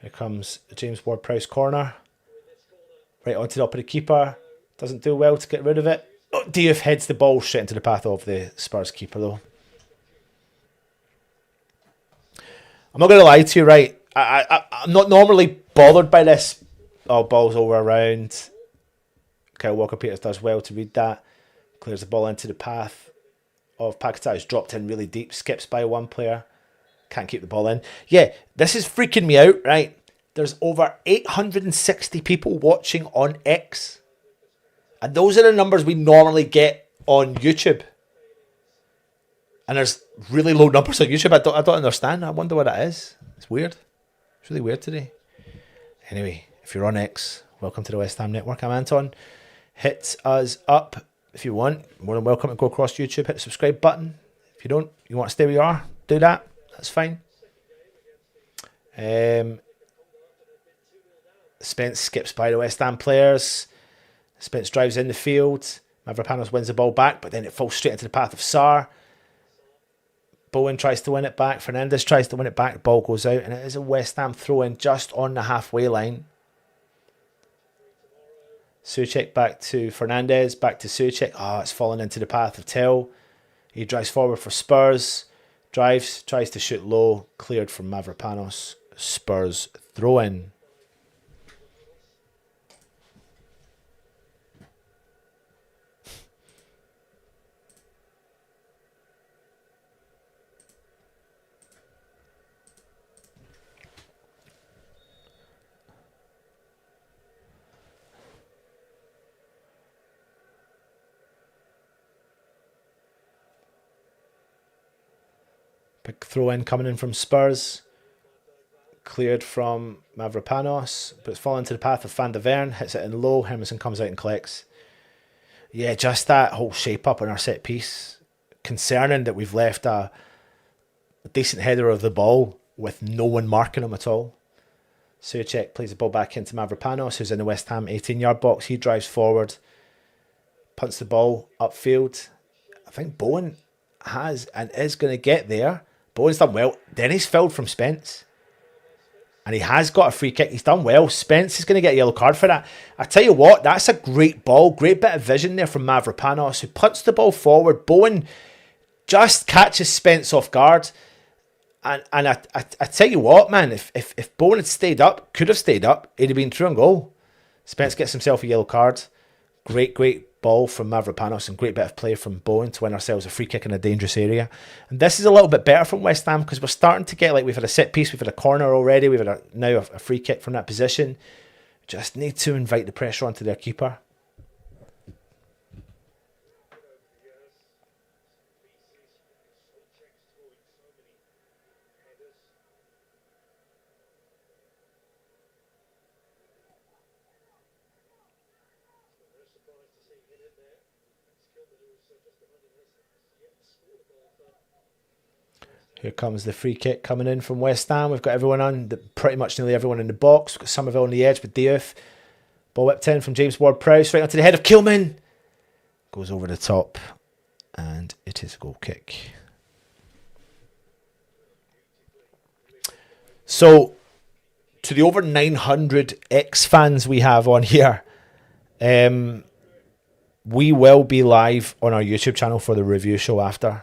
Here comes James Ward-Prowse corner. Right onto the top of the keeper. Doesn't do well to get rid of it. Oh, Diouf heads the ball straight into the path of the Spurs keeper though. I'm not going to lie to you, right? I'm not normally bothered by this. Oh, ball's over around. Kyle Walker-Peters does well to read that. Clears the ball into the path of Paquetá. He's dropped in really deep. Skips by 1 player. Can't keep the ball in. Yeah, this is freaking me out, right? There's over 860 people watching on X. And those are the numbers we normally get on YouTube. And there's really low numbers on YouTube. I don't understand. I wonder what that is. It's weird. It's really weird today. Anyway, if you're on X, welcome to the West Ham Network. I'm Anton. hit us up if you want. More than welcome to go across YouTube, hit the subscribe button. If you don't, you want to stay where you are, do that. That's fine. Spence skips by the West Ham players. Spence drives in the field. Mavropanos wins the ball back, but then it falls straight into the path of Sarr. Bowen tries to win it back. Fernandez tries to win it back. The ball goes out, and it is a West Ham throw-in just on the halfway line. Souček back to Fernandez, back to Souček. Oh, it's fallen into the path of Tel. He drives forward for Spurs. Drives, tries to shoot low. Cleared from Mavropanos. Spurs throw-in. Big throw-in coming in from Spurs. Cleared from Mavropanos, but it's fallen into the path of Van de Ven. Hits it in low. Hermansen comes out and collects. Yeah, just that whole shape-up on our set piece. Concerning that we've left a decent header of the ball with no one marking him at all. Souček plays the ball back into Mavropanos, who's in the West Ham 18-yard box. He drives forward, punts the ball upfield. I think Bowen has and is going to get there. Bowen's done well. Then he's filled from Spence. And he has got a free kick. He's done well. Spence is going to get a yellow card for that. I tell you what, that's a great ball. Great bit of vision there from Mavropanos, who punts the ball forward. Bowen just catches Spence off guard. And I tell you what, man, if Bowen had stayed up, could have stayed up, he'd have been through and goal. Spence gets himself a yellow card. Great ball from Mavropanos and great bit of play from Bowen to win ourselves a free kick in a dangerous area. And this is a little bit better from West Ham because we're starting to get, like, we've had a set piece, we've had a corner already, we've had now a free kick from that position. Just need to invite the pressure onto their keeper. Here comes the free kick coming in from West Ham. We've got everyone on, pretty much nearly everyone in the box. We've got Somerville on the edge with Diouf. Ball whipped in from James Ward-Prowse right onto the head of Kilman. Goes over the top, and it is a goal kick. So, to the over 900 X-fans we have on here, we will be live on our YouTube channel for the review show after.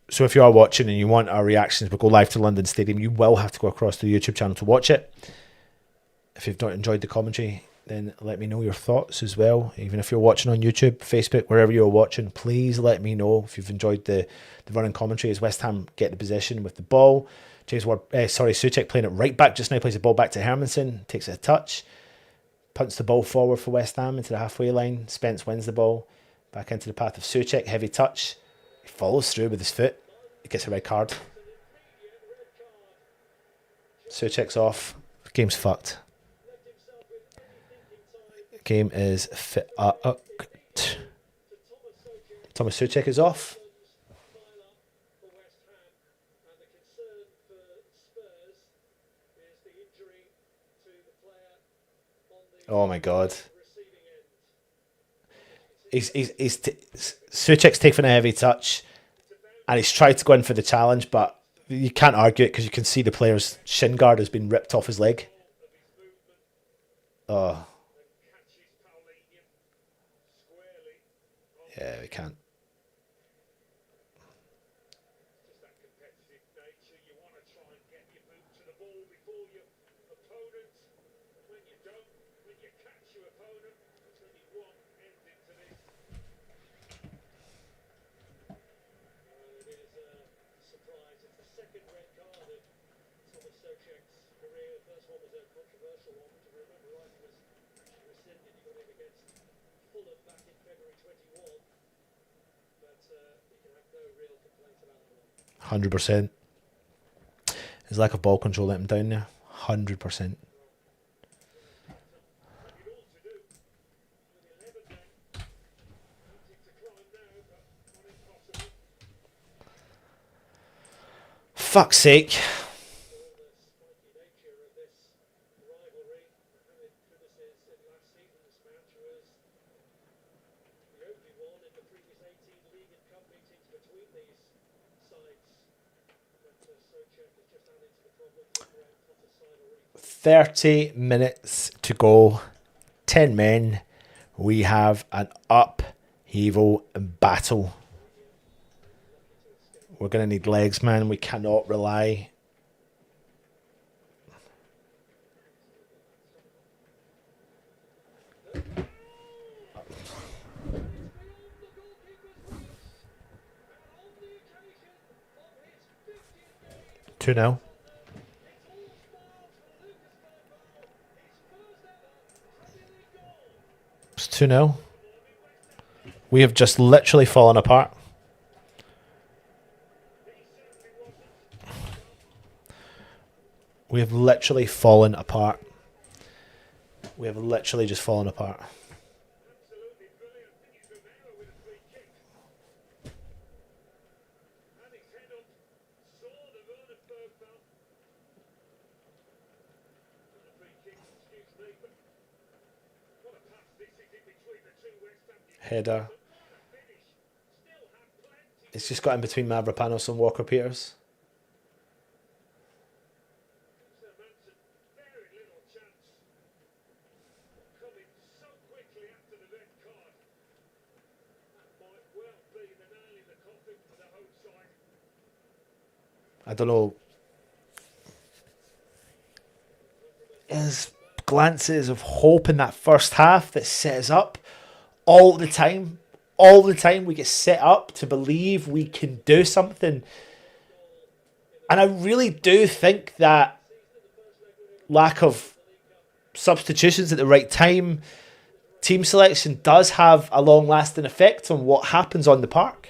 So if you are watching and you want our reactions, we'll go live to London Stadium. You will have to go across to the YouTube channel to watch it. If you've not enjoyed the commentary, then let me know your thoughts as well. Even if you're watching on YouTube, Facebook, wherever you're watching, please let me know if you've enjoyed the running commentary as West Ham get the possession with the ball. Souček playing it right back just now, plays the ball back to Hermansen, takes it a touch, punts the ball forward for West Ham into the halfway line. Spence wins the ball back into the path of Souček, heavy touch. He follows through with his foot. He gets a red card. Souček's off. Game's fucked. Game is Thomas Souček is off. Oh my god. Souček's taken a heavy touch. And he's tried to go in for the challenge, but you can't argue it because you can see the player's shin guard has been ripped off his leg. Oh. Yeah, we can't. Fulham back in February 21. But you can have no real complaints about that one. 100%. His lack of ball control let him down there. 100%. Fuck's sake. "30 minutes to go. 10 men. We have an upheaval battle. We're going to need legs, man. We cannot rely." Two now. It's 2-0. We have just literally fallen apart. We have literally fallen apart. We have literally just fallen apart. Header. It's just got in between Mavropanos and Walker-Peters. I don't know. There's glances of hope in that first half that set us up all the time. All the time we get set up to believe we can do something. And I really do think that lack of substitutions at the right time, team selection does have a long-lasting effect on what happens on the park.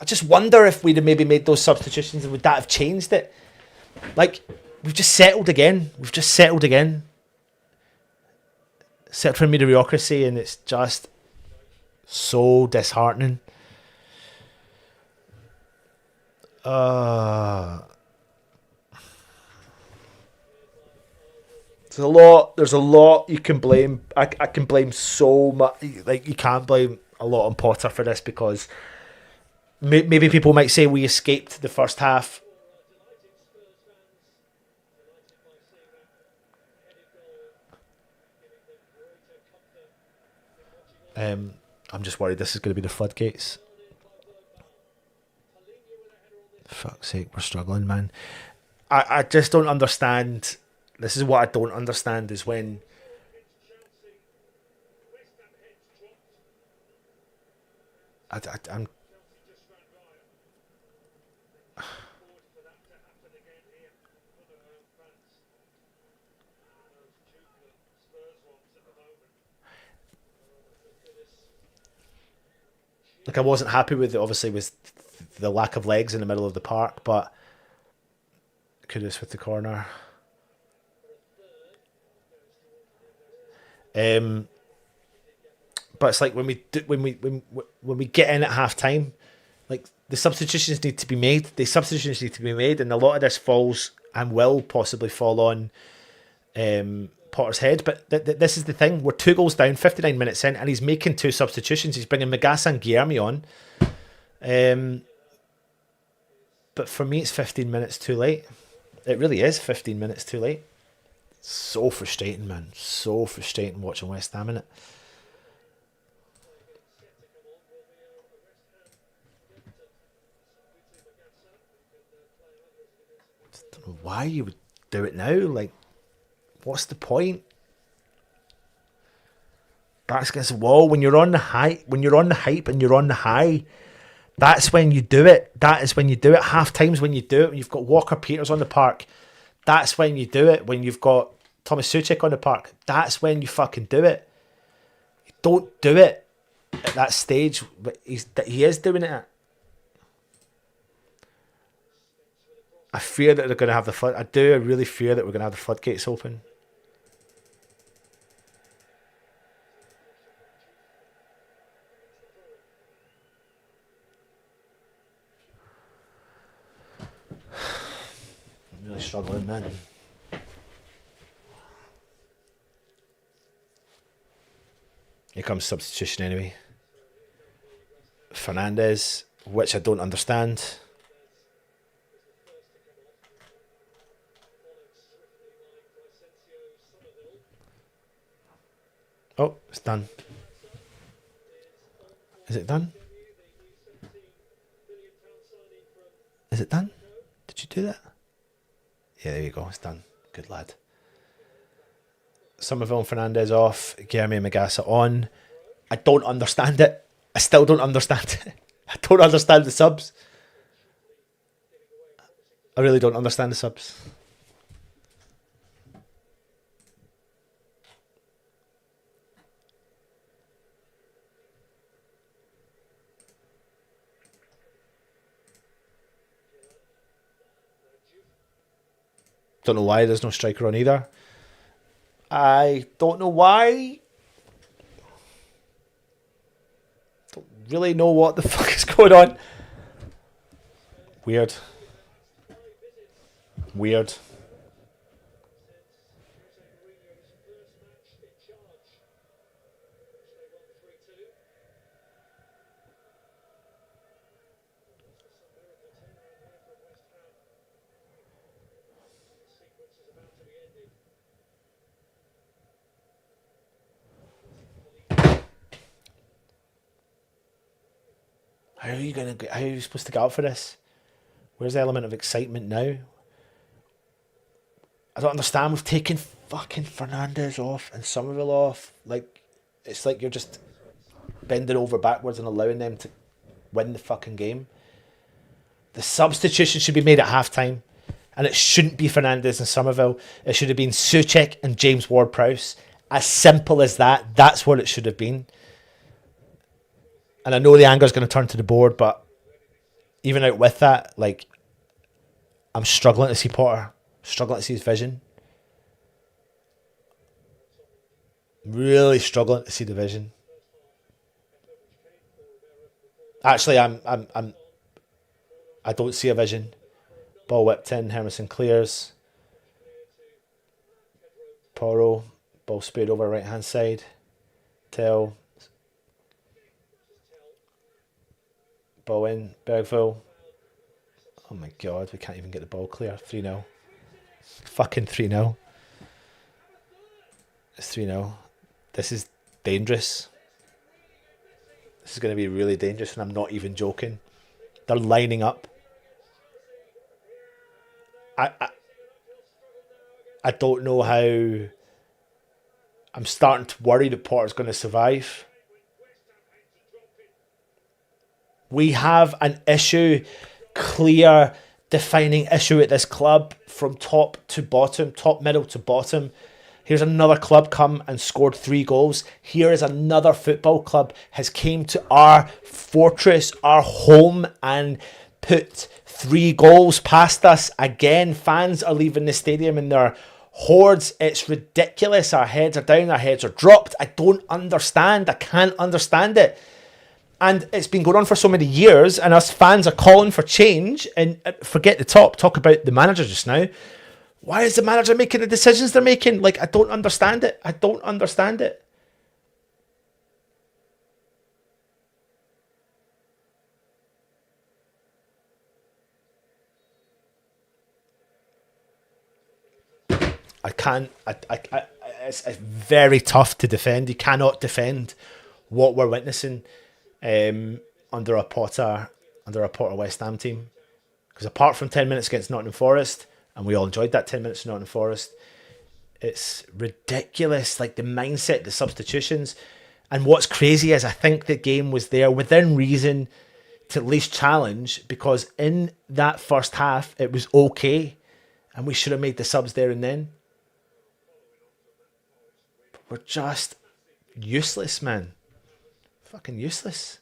I just wonder if we'd have maybe made those substitutions and would that have changed it? Like, we've just settled again. Set for mediocrity, and it's just so disheartening. There's a lot you can blame. I can blame so much. Like, you can't blame a lot on Potter for this, because maybe people might say we escaped the first half. I'm just worried this is going to be the floodgates. Fuck's sake, we're struggling, man. I just don't understand. This is what I don't understand, is when I'm like, I wasn't happy with it, obviously, with the lack of legs in the middle of the park, but Kudus with the corner. But it's like when we get in at half time, like, the substitutions need to be made. And a lot of this falls and will possibly fall on Potter's head. But this is the thing: we're 2 goals down, 59 minutes in, and he's making 2 substitutions. He's bringing Magassa and Guilherme on. But for me, it's 15 minutes too late. It really is 15 minutes too late. So frustrating, man. So frustrating watching West Ham in it. I don't know why you would do it now. Like, what's the point? Backs against the wall. When you're on the hype, and you're on the high, that's when you do it. Half time's when you do it. When you've got Walker-Peters on the park, that's when you do it. When you've got Thomas Souček on the park, that's when you fucking do it. You don't do it at that stage, but he is doing it at. I fear that they're going to have I really fear that we're going to have the floodgates open. I'm really struggling, man. Here comes substitution anyway. Fernandes, which I don't understand. Oh, it's done. Is it done? Is it done? Did you do that? Yeah, there you go. It's done. Good lad. Somerville and Fernandes off. Guilherme and Magassa on. I don't understand it. I still don't understand it. I don't understand the subs. I really don't understand the subs. Don't know why there's no striker on either. I don't know why. Don't really know what the fuck is going on. Weird. Weird. How are you supposed to get up for this? Where's the element of excitement now? I don't understand. We've taken fucking Fernandes off and Somerville off. Like, it's like you're just bending over backwards and allowing them to win the fucking game. The substitution should be made at halftime, and it shouldn't be Fernandes and Somerville. It should have been Souček and James Ward-Prowse. As simple as that. That's what it should have been. And I know the anger's going to turn to the board, but even out with that, like, I'm struggling to see Potter. Struggling to see his vision. Really struggling to see the vision. Actually, I don't see a vision. Ball whipped in. Hermansen clears. Porro. Ball sprayed over right hand side. Tell. Ball in, Bergville. Oh my god, we can't even get the ball clear. 3-0. Fucking 3-0. It's 3-0. This is dangerous. This is going to be really dangerous, and I'm not even joking. They're lining up. I don't know how. I'm starting to worry that Potter's going to survive. We have an issue, clear, defining issue at this club from top to bottom, top, middle to bottom. Here's another club come and scored 3 goals. Here is another football club has came to our fortress, our home, and put 3 goals past us. Again, fans are leaving the stadium in their hordes. It's ridiculous. Our heads are down, our heads are dropped. I don't understand. I can't understand it. And it's been going on for so many years, and us fans are calling for change. And forget the top. Talk about the manager just now. Why is the manager making the decisions they're making? Like, I don't understand it. I don't understand it. I can't. It's very tough to defend. You cannot defend what we're witnessing. Under a Potter West Ham team, because apart from 10 minutes against Nottingham Forest, and we all enjoyed that 10 minutes in Nottingham Forest, it's ridiculous. Like, the mindset, the substitutions, and what's crazy is I think the game was there within reason to at least challenge, because in that first half it was okay, and we should have made the subs there and then. We're just useless, man. Fucking useless.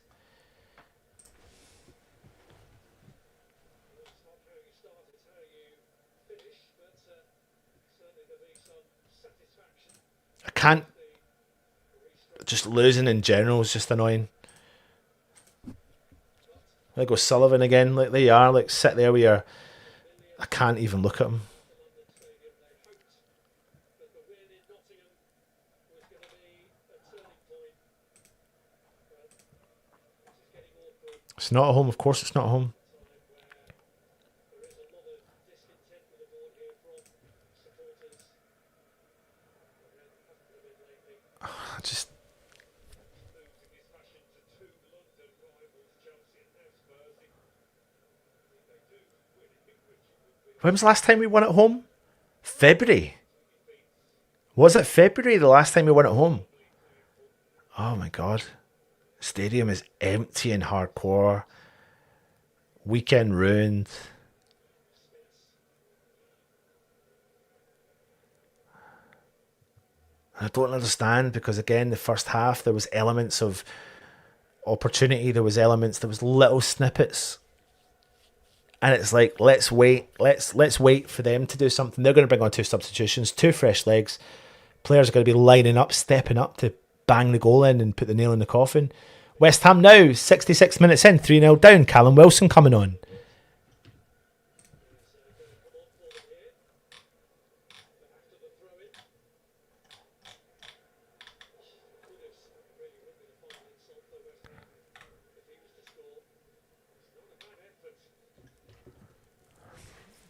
I can't. Just losing in general is just annoying. There goes Sullivan again. Like, there you are. Like, sit there with your... I can't even look at him. It's not at home. Of course it's not at home. I just... When was the last time we won at home? February. Was it February the last time we won at home? Oh my god. Stadium is empty and hardcore. Weekend ruined. I don't understand because again the first half there was elements of opportunity, there was little snippets. And it's like, let's wait for them to do something. They're going to bring on 2 substitutions, 2 fresh legs. Players are going to be lining up, stepping up to bang the goal in and put the nail in the coffin. West Ham now, 66 minutes in, 3-0 down. Callum Wilson coming on.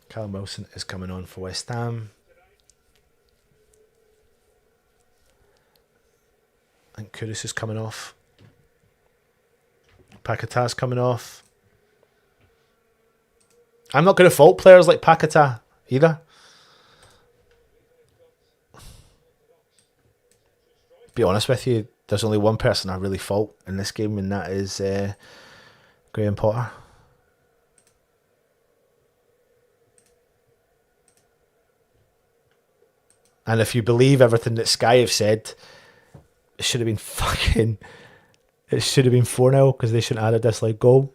Callum Wilson is coming on for West Ham. I think Kudus is coming off. Paquetà's coming off. I'm not going to fault players like Paquetà either. Be honest with you, there's only one person I really fault in this game, and that is Graham Potter. And if you believe everything that Sky have said, it should have been 4-0 because they shouldn't have had a disallowed goal.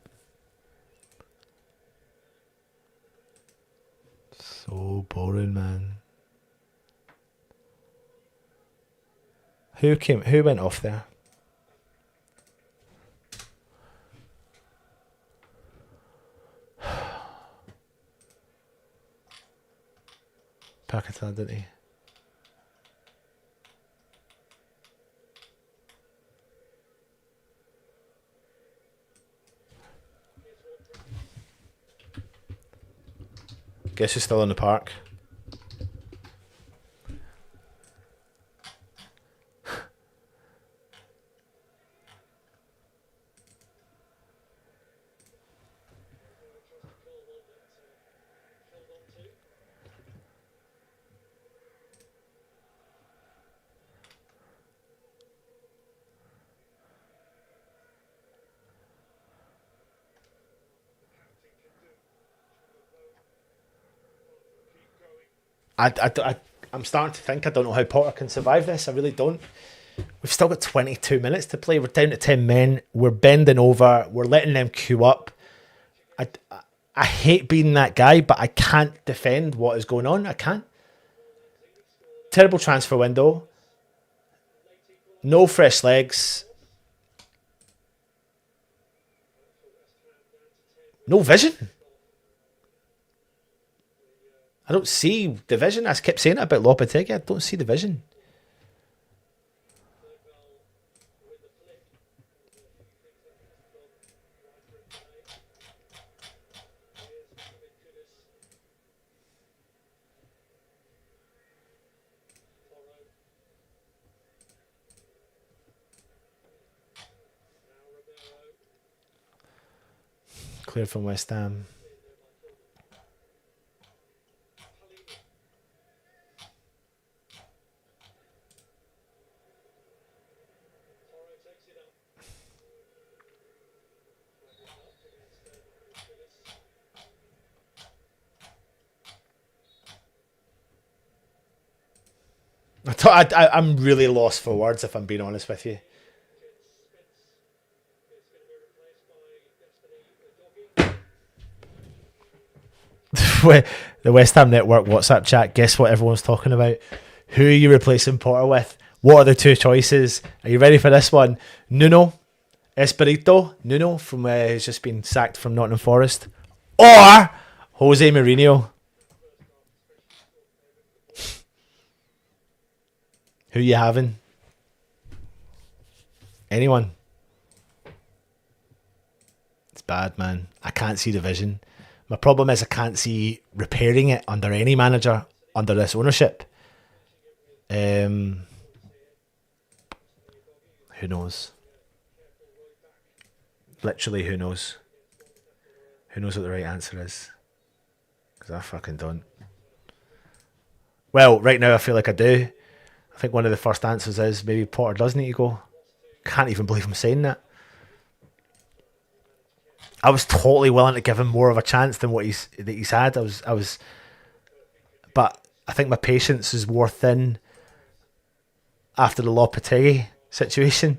So boring, man. Who went off there? Paquetá, didn't he? Guess he's still in the park. I'm starting to think I don't know how Potter can survive this. I really don't. We've still got 22 minutes to play. We're down to 10 men. We're bending over. We're letting them queue up. I hate being that guy, but I can't defend what is going on. I can't. Terrible transfer window. No fresh legs. No vision. I don't see the vision. I kept saying it about Lopetegui. I don't see the vision. Clear from West Ham. I'm really lost for words, if I'm being honest with you. The West Ham Network WhatsApp chat, guess what everyone's talking about? Who are you replacing Potter with? What are the two choices? Are you ready for this one? Nuno from who's just been sacked from Nottingham Forest, or Jose Mourinho? Who you having? Anyone? It's bad, man. I can't see the vision. My problem is I can't see repairing it under any manager under this ownership. Who knows? Literally, who knows? Who knows what the right answer is? Because I fucking don't. Well, right now I feel like I do. I think one of the first answers is maybe Potter does need to go. Can't even believe I'm saying that. I was totally willing to give him more of a chance than what he's had. I was, but I think my patience is wore thin after the 𝗪𝗘𝗦𝗧 situation.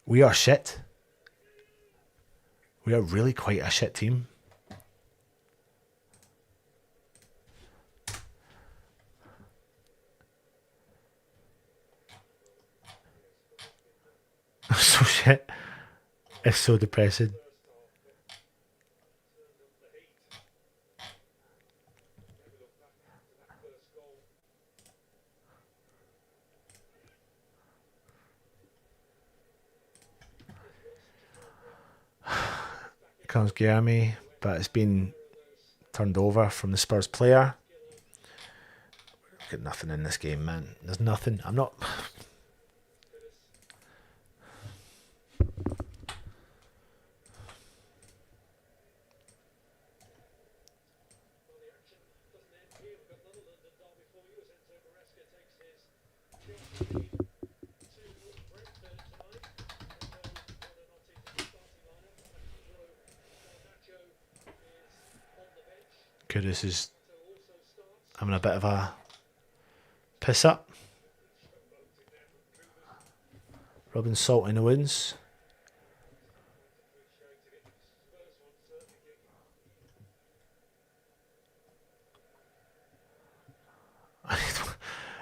We are shit. We are really quite a shit team. So shit. It's so depressing. Comes Guilherme, but it's been turned over from the Spurs player. Got nothing in this game, man. There's nothing. I'm not. Kudus is having a bit of a piss up. Rubbing salt in the wounds.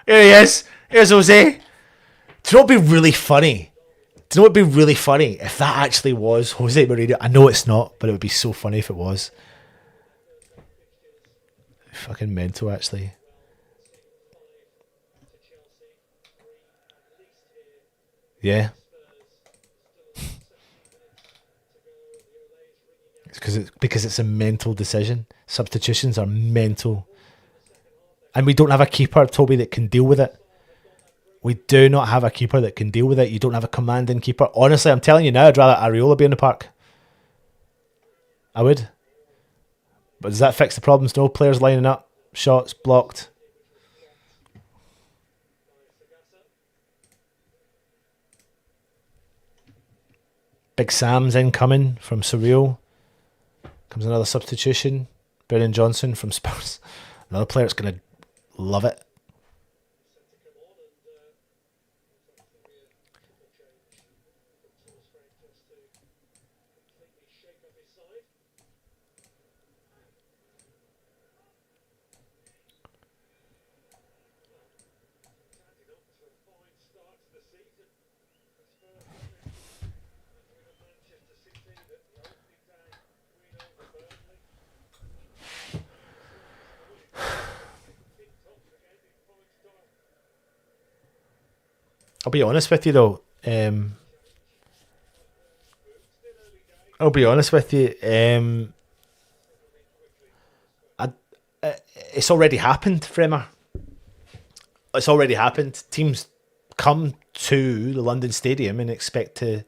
Here he is. Here's Jose. Do you know what'd be really funny? Do you know what'd be really funny if that actually was Jose Mourinho? I know it's not, but it would be so funny if it was. Fucking mental, actually. Yeah. It's because it's a mental decision. Substitutions are mental. And we don't have a keeper, Toby, that can deal with it. We do not have a keeper that can deal with it. You don't have a commanding keeper. Honestly, I'm telling you now, I'd rather Areola be in the park. I would. But does that fix the problems? No players lining up, shots blocked. Big Sam's incoming from Surreal. Comes another substitution. Brennan Johnson from Spurs. Another player that's going to love it. I'll be honest with you though. I'll be honest with you. It's already happened, Fremer. It's already happened. Teams come to the London Stadium and expect to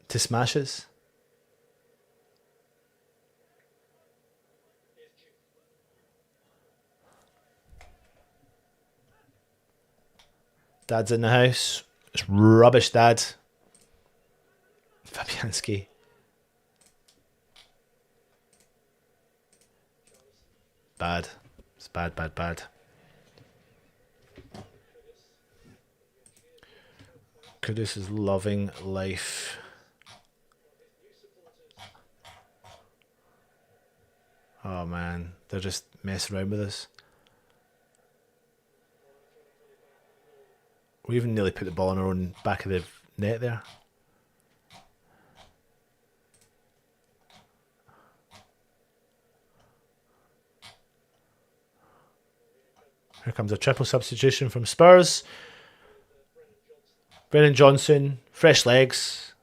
smash us. Dad's in the house. It's rubbish, Dad. Fabianski. Bad. It's bad, bad, bad. Kudus is loving life. Oh man, they're just messing around with us. We even nearly put the ball on our own back of the net there. Here comes a triple substitution from Spurs. Brennan Johnson, fresh legs.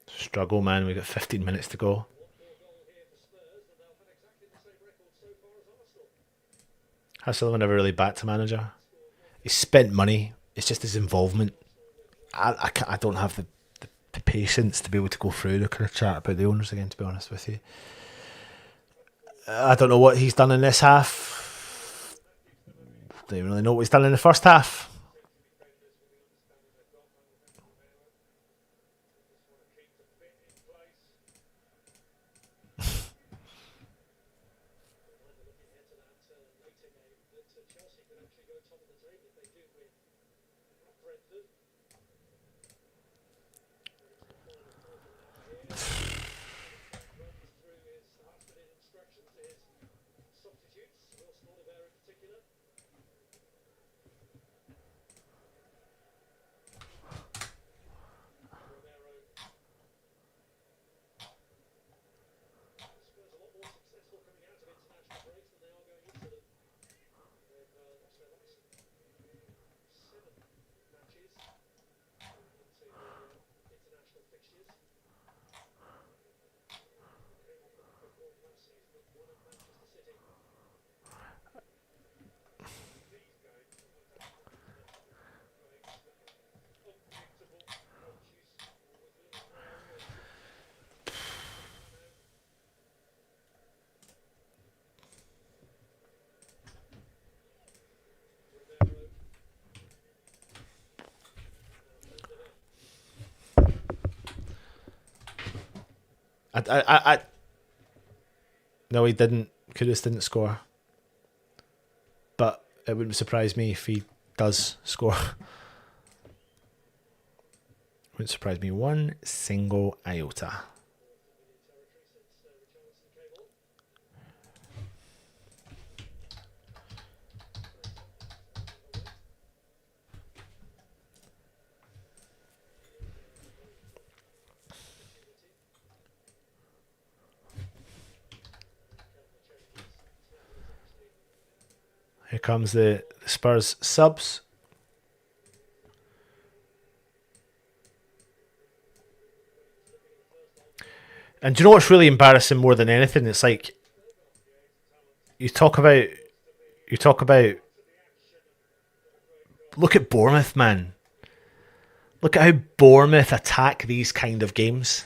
Struggle, man. We've got 15 minutes to go. Hasselman never really backed a manager. He spent money. It's just his involvement. I don't have the patience to be able to go through the kind of chat about the owners again, to be honest with you. I don't know what he's done in this half. Don't even really know what he's done in the first half. No, he didn't. Kudus didn't score. But it wouldn't surprise me if he does score. Wouldn't surprise me one single iota. Here comes the Spurs subs. And do you know what's really embarrassing more than anything? It's like you talk about look at Bournemouth, man. Look at how Bournemouth attack these kind of games.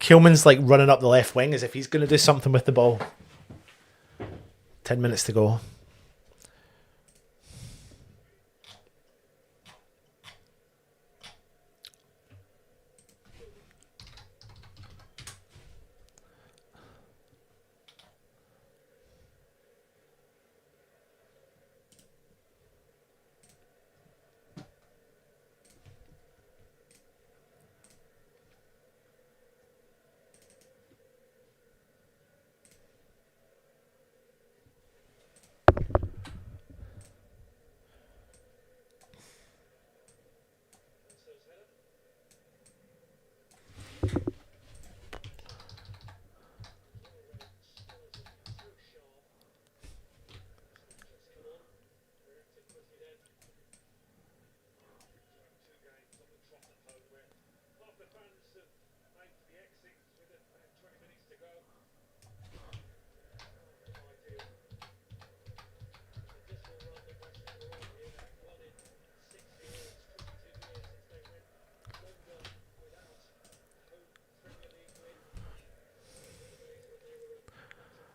Kilman's like running up the left wing as if he's going to do something with the ball. 10 minutes to go.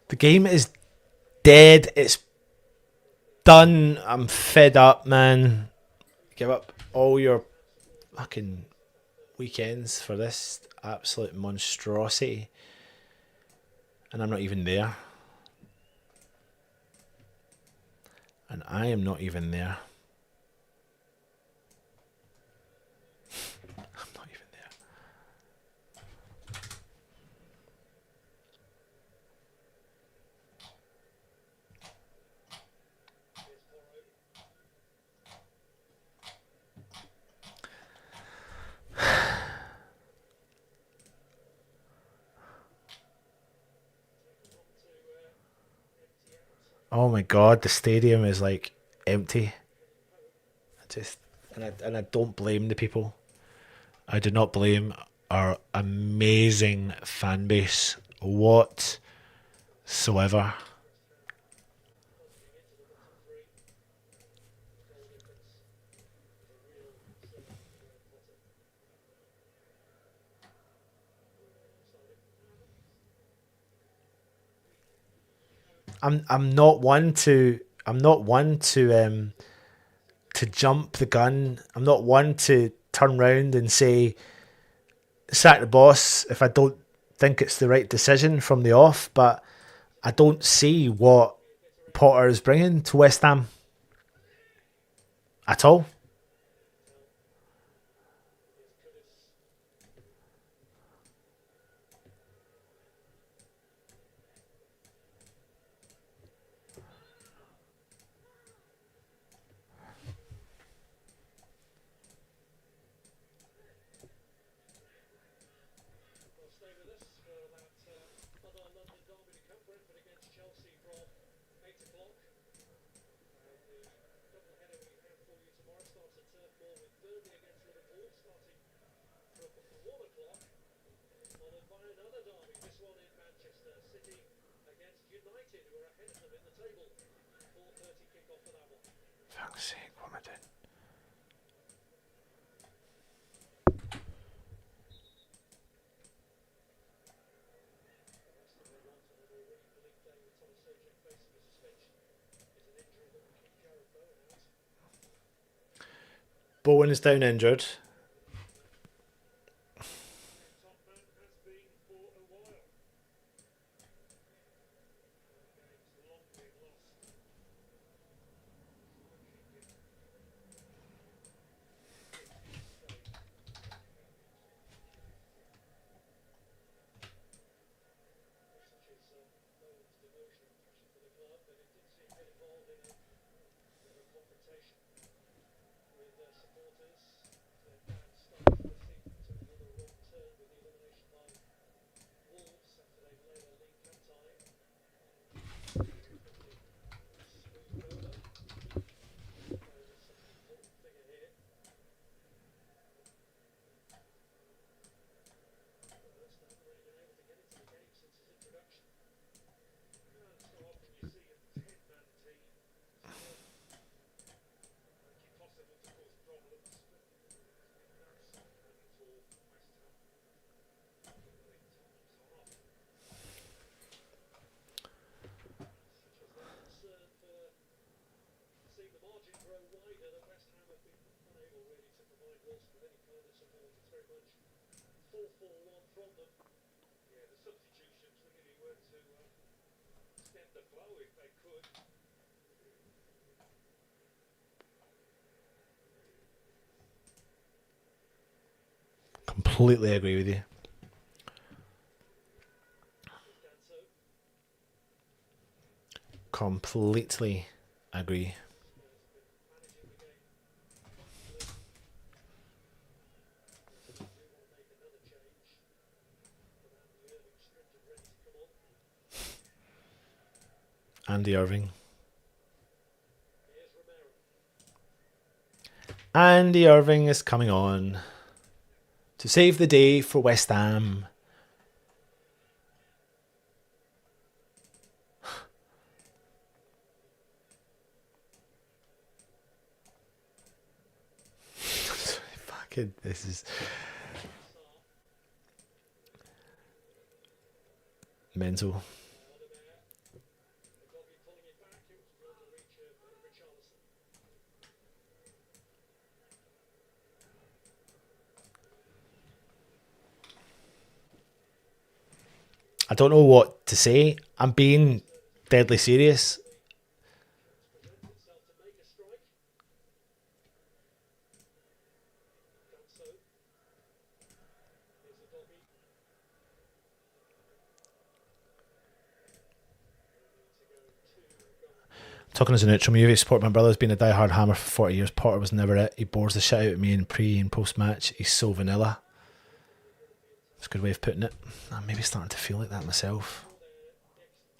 The game is dead. It's done. I'm fed up, man. Give up all your fucking weekends for this absolute monstrosity. And I'm not even there. And I am not even there. I'm not even there. Oh my god, the stadium is like empty. And I don't blame the people. I do not blame our amazing fan base whatsoever. I'm not one to jump the gun. I'm not one to turn round and say sack the boss if I don't think it's the right decision from the off, but I don't see what Potter is bringing to West Ham at all. Stay with us for that other London derby to come. Brentford against Chelsea from 8 o'clock. And the double header we have for you tomorrow starts at Turf Moor with Burnley against Liverpool starting from 1 o'clock. Followed by another derby, this one in Manchester. City against United, who are ahead of them in the table. 4:30 kick-off for that one. Fuck's sake, what am I doing? Bowen is down injured. 4-1 from them. Yeah, the substitutions really were to stem the flow if they could. Completely agree with you. Completely agree. Andy Irving. Andy Irving is coming on to save the day for West Ham. Fucking, this is mental. I don't know what to say. I'm being deadly serious. Talking as a neutral, my UV support, my brother's been a die-hard Hammer for 40 years. Potter was never it. He bores the shit out of me in pre and post-match. He's so vanilla. That's a good way of putting it. I'm maybe starting to feel like that myself.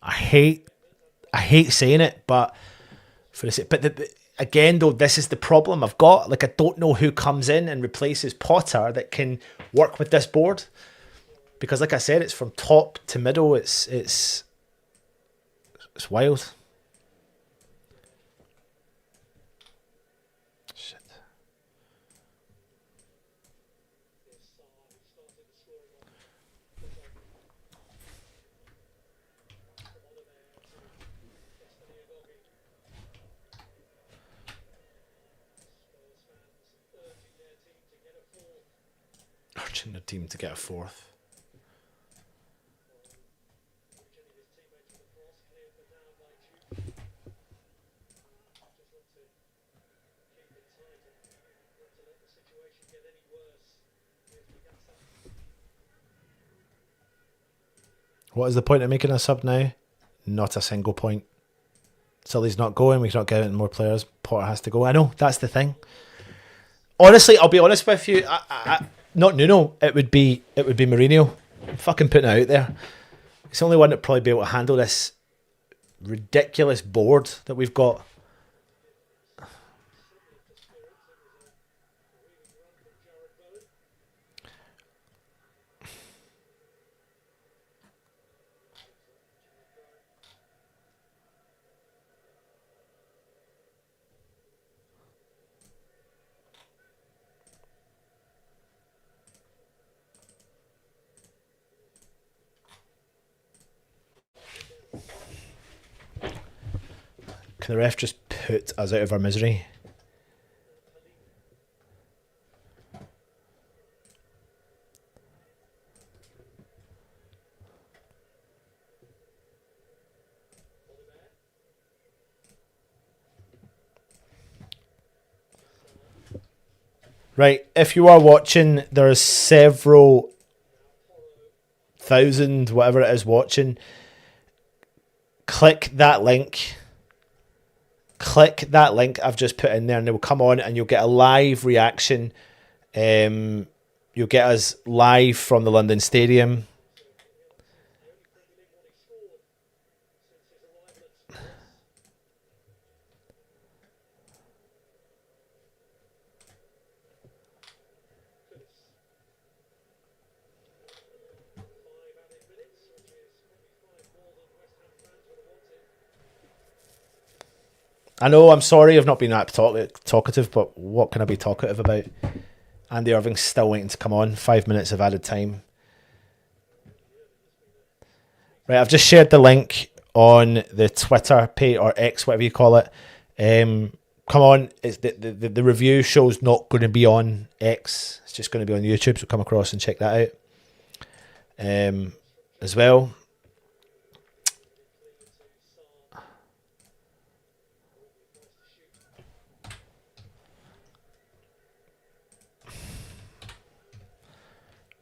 I hate saying it, but again though, this is the problem I've got. Like, I don't know who comes in and replaces Potter that can work with this board, because like I said, it's from top to middle. It's wild. Urging the team to get a fourth. What is the point of making a sub now? Not a single point. Sully's not going. We cannot get in more players. Potter has to go. I know, that's the thing. Honestly, I'll be honest with you. Not Nuno. It would be Mourinho. I'm fucking putting it out there. He's the only one that probably be able to handle this ridiculous board that we've got. Can the ref just put us out of our misery? Right, if you are watching, there are several thousand, whatever it is, watching. Click that link. Click that link I've just put in there, and it will come on and you'll get a live reaction. You'll get us live from the London Stadium. I know, I'm sorry I've not been that talkative, but what can I be talkative about? Andy Irving's still waiting to come on. 5 minutes of added time. Right, I've just shared the link on the Twitter page, or X, whatever you call it. Come on, it's the review show's not going to be on X. It's just going to be on YouTube, so come across and check that out. as well.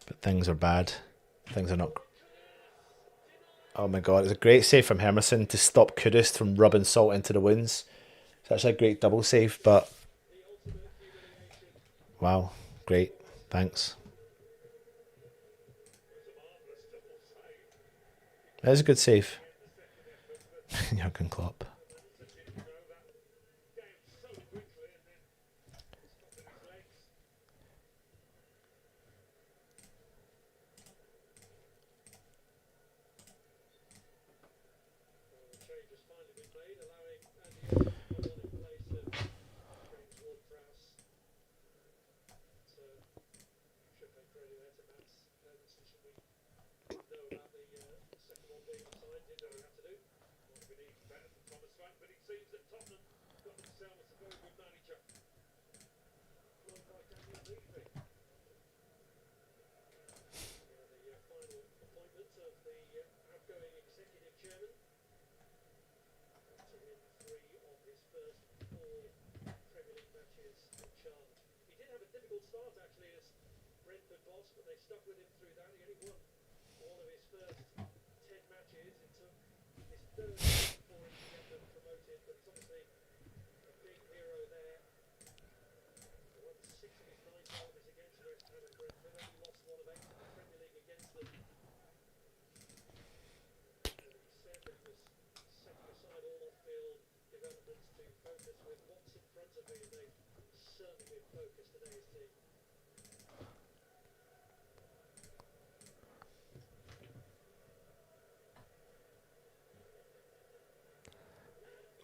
But things are bad. Things are not. Oh my god, it's a great save from 𝗪𝗪𝗧 to stop 𝗪𝗧 from rubbing salt into the wounds. It's actually a great double save, but wow, great, thanks. That is a good save. Jurgen Klopp.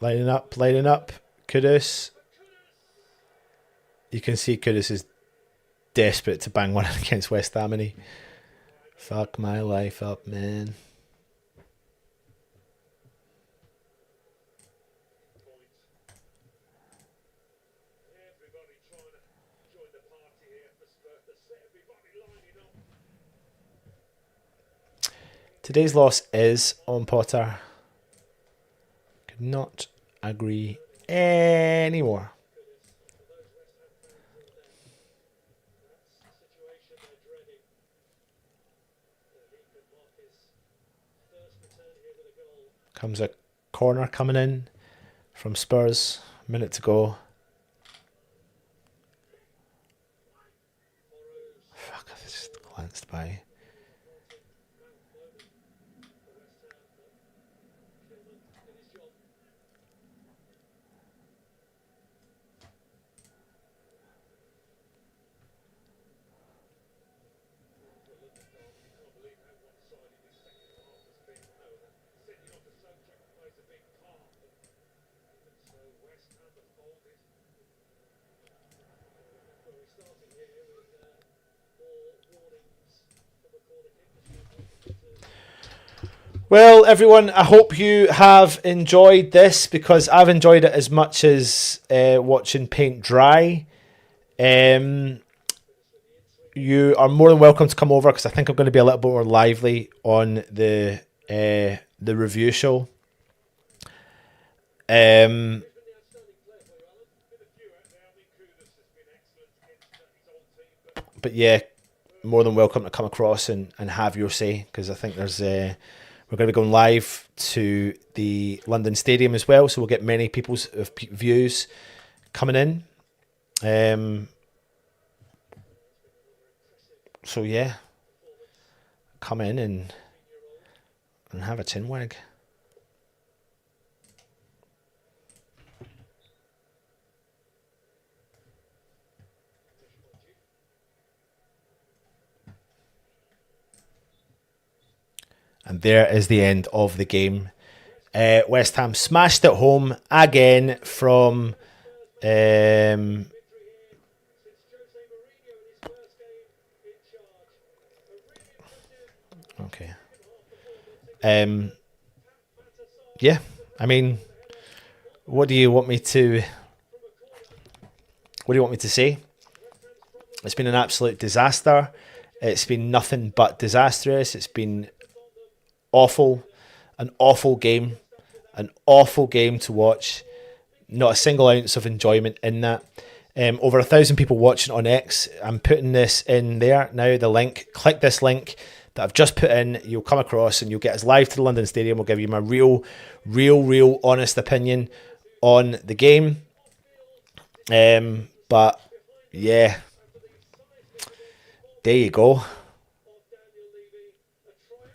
Lining up, 𝗪𝗪𝗧. You can see 𝗪𝗧 is desperate to bang one against West Ham, and he fuck my life up, man. Today's loss is on Potter. Could not agree anymore. Comes a corner coming in from Spurs. A minute to go. Fuck, I just glanced by. Well, everyone, I hope you have enjoyed this, because I've enjoyed it as much as watching paint dry. You are more than welcome to come over, because I think I'm going to be a little bit more lively on the review show. But yeah, more than welcome to come across and have your say, because I think there's we're going to be going live to the London Stadium as well, so we'll get many people's views coming in. So yeah, come in and have a chin wag. And there is the end of the game. West Ham smashed it home again from okay. Yeah, I mean, what do you want me to say? It's been an absolute disaster. It's been nothing but disastrous. It's been awful, an awful game to watch. Not a single ounce of enjoyment in that. Over 1,000 people watching on X. I'm putting this in there now, the link. Click this link that I've just put in. You'll come across and you'll get us live to the London Stadium. We'll give you my real honest opinion on the game. But yeah, there you go.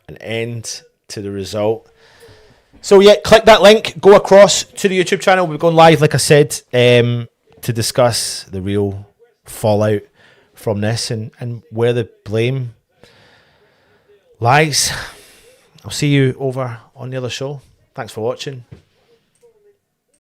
An end to the result. So yeah, click that link, go across to the YouTube channel. We're going live, like I said, to discuss the real fallout from this and where the blame lies. I'll see you over on the other show. Thanks for watching.